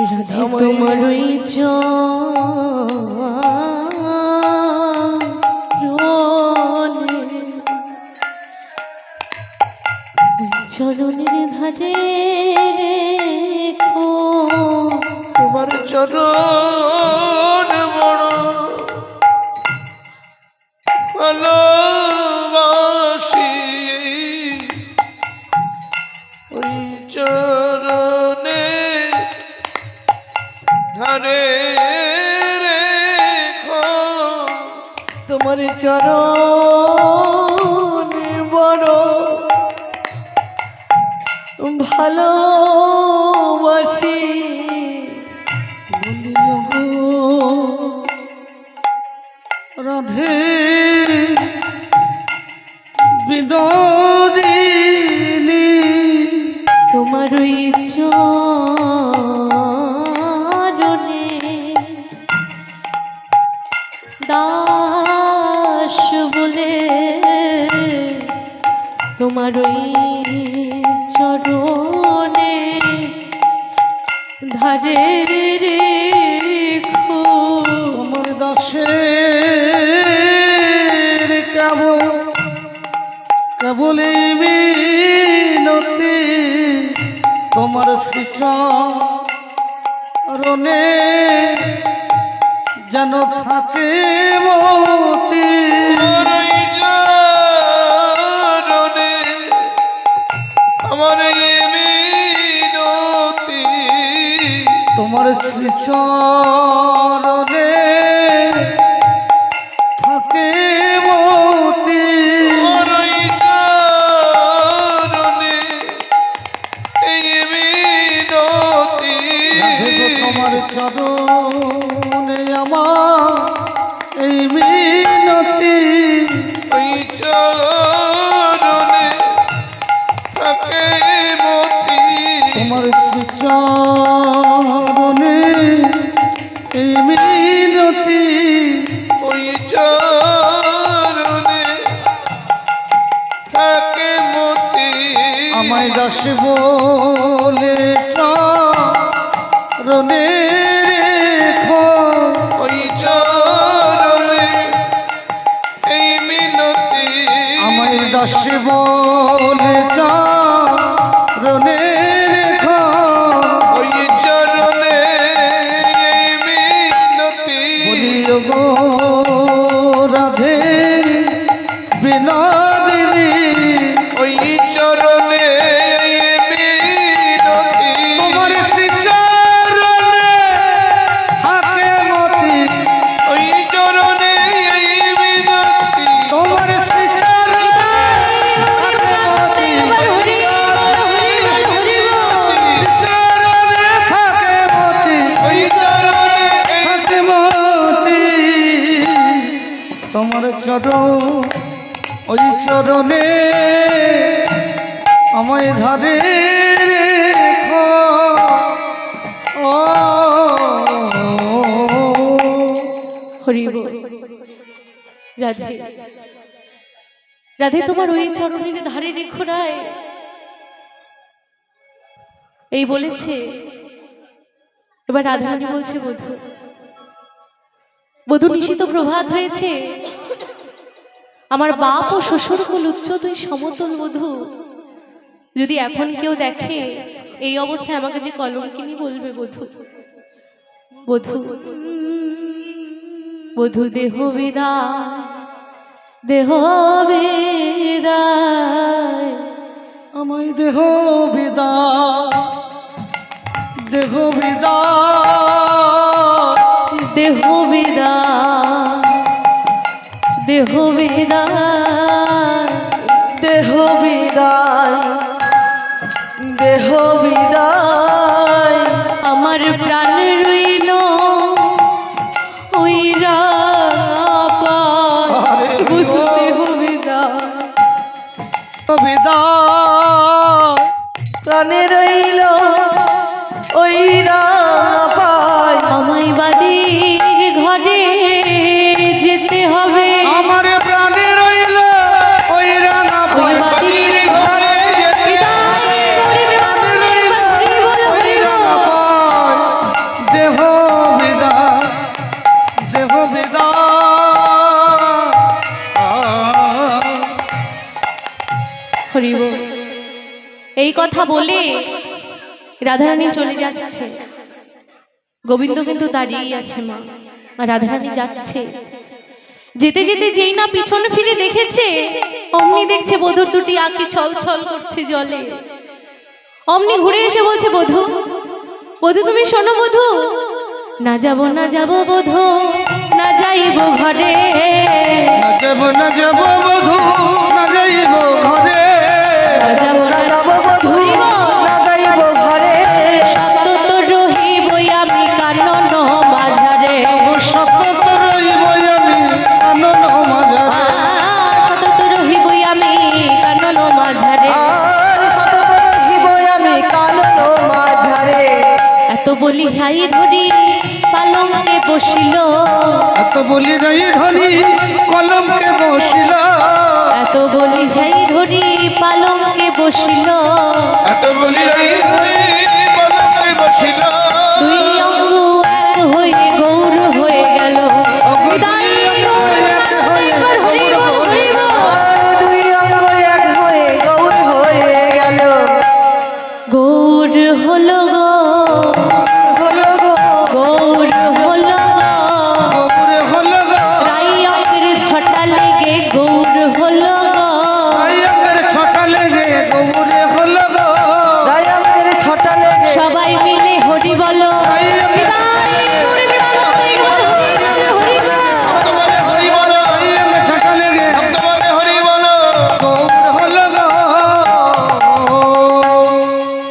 রাধে তোমার ওই চরণের ধারে রেখো তোমার চরণ বড় ভালোবাসি ওই চরণে ধারে রেখো তোমার চরণে বড় ভালোবাসি বলিও গো রাধে বিনোদিনী তোমার ওই চরণে দাস বলে তোমার ওই চরণে ধারে রেখো তোমার দাসের কেবলই মিনতি তোমার শ্রীচরণে যেন থাকে মতি আমার এই চরণে আমার এই মিনতি তোমার শ্রীচরণে থাকে মতি আমার এই চরণে এই মিনতি রাধে গো তোমার চরণে আমার এই মিনতি ওই চরণে থাকে মতি তোমার শ্রীচরণে এই মিনতি ওই চরণে থাকে মতি আমায় দাস বলে চরণে রেখো ওই চরণে এই মিনতি আমায় দাস বলে চরণে রেখো ওই চরণে এই মিনতি বলিও গো রাধে বিনোদিনী ওই চরণে ওই চরণে আমায় ধারে রেখো ও হরি বল। রাধে রাধে তোমার ওই চরণের ধারে রেখো রায়, এই বলেছে। এবার রাধারানী বলছে বধূ, বধূ নিশিত প্রভাত হয়েছে, আমার বাপ ও শ্বশুর কুল উচ্চ তুই সমতল বধূ, যদি এখন কেউ দেখে এই অবস্থায় আমাকে যে কলঙ্কিনী বলবে বধূ। বধূ বধূ দেহ বিদায়, দেহ বিদায়, আমায় দেহ বিদায়, দেহ বিদায়, দেহ বিদায়, দেহ বিদায়, দেহ বিদায়, দেহ বিদায়, আমার প্রাণ রইল ওই রাপায়। বধূ দেহ বিদায়, বিদায়, প্রাণে রইল ওই রাপায়। আমায় বাদীর ঘরে যেতে হবে, আমার প্রাণে রইল ওই রাঙা ওই বাদীর ঘরে যেতে হবে। দেহ বিদায়, দেহ বিদায়। হরি বল। এই কথা বলে রাধারানী চলে যাচ্ছে, গোবিন্দ কিন্তু দাঁড়িয়ে আছে। মা আর রাধারানী যাচ্ছে, যেতে যেতে যেই না পিছন ফিরে দেখেছে, অমনি দেখছে বধূর দুটি আঁখি ছল ছল করছে জলে। অমনি ঘুরে এসে বলছে বধূ, বধূ তুমি শোনো বধূ, না যাব না যাব বধূ, না যাইব ঘরে, না যাব না যাব বধূ, না যাইব ঘরে, না যাব না যাব বধূ, না যাইব ঘরে, সত্য তো রহিবই আমি কানন মাঝারে, সতত রইব আমি আনন্দ মাঝারে, সত্য তো রহিবই আমি কানন মাঝারে। আর সতত রহিব আমি কানন মাঝারে। এত বলি হাই ধরি পালঙ্কে বসিল, এত বলি নাই ধরি কলমকে বসিল, এত বলি হাই ধরি পালঙ্কে বসিল, এত বলি রই বলতে বসিল দুই অঙ্গ এক হয়ে গৌর হয়ে গেল। বিদায় গৌর একবার হরি বল, হরি বল। আর দুই অঙ্গ এক হয়ে গৌর হয়ে গেল। গৌর হলো গো, হলো গো, গৌর হলো গো, গৌরে হল গো, রাই অঙ্গের ছটা লেগে গৌর হলো গো, আয়াঙ্গের ছটা লেগে গৌরে হল গো, রায়াঙ্গের ছটা লেগে সবাই মিলে হরি বলো,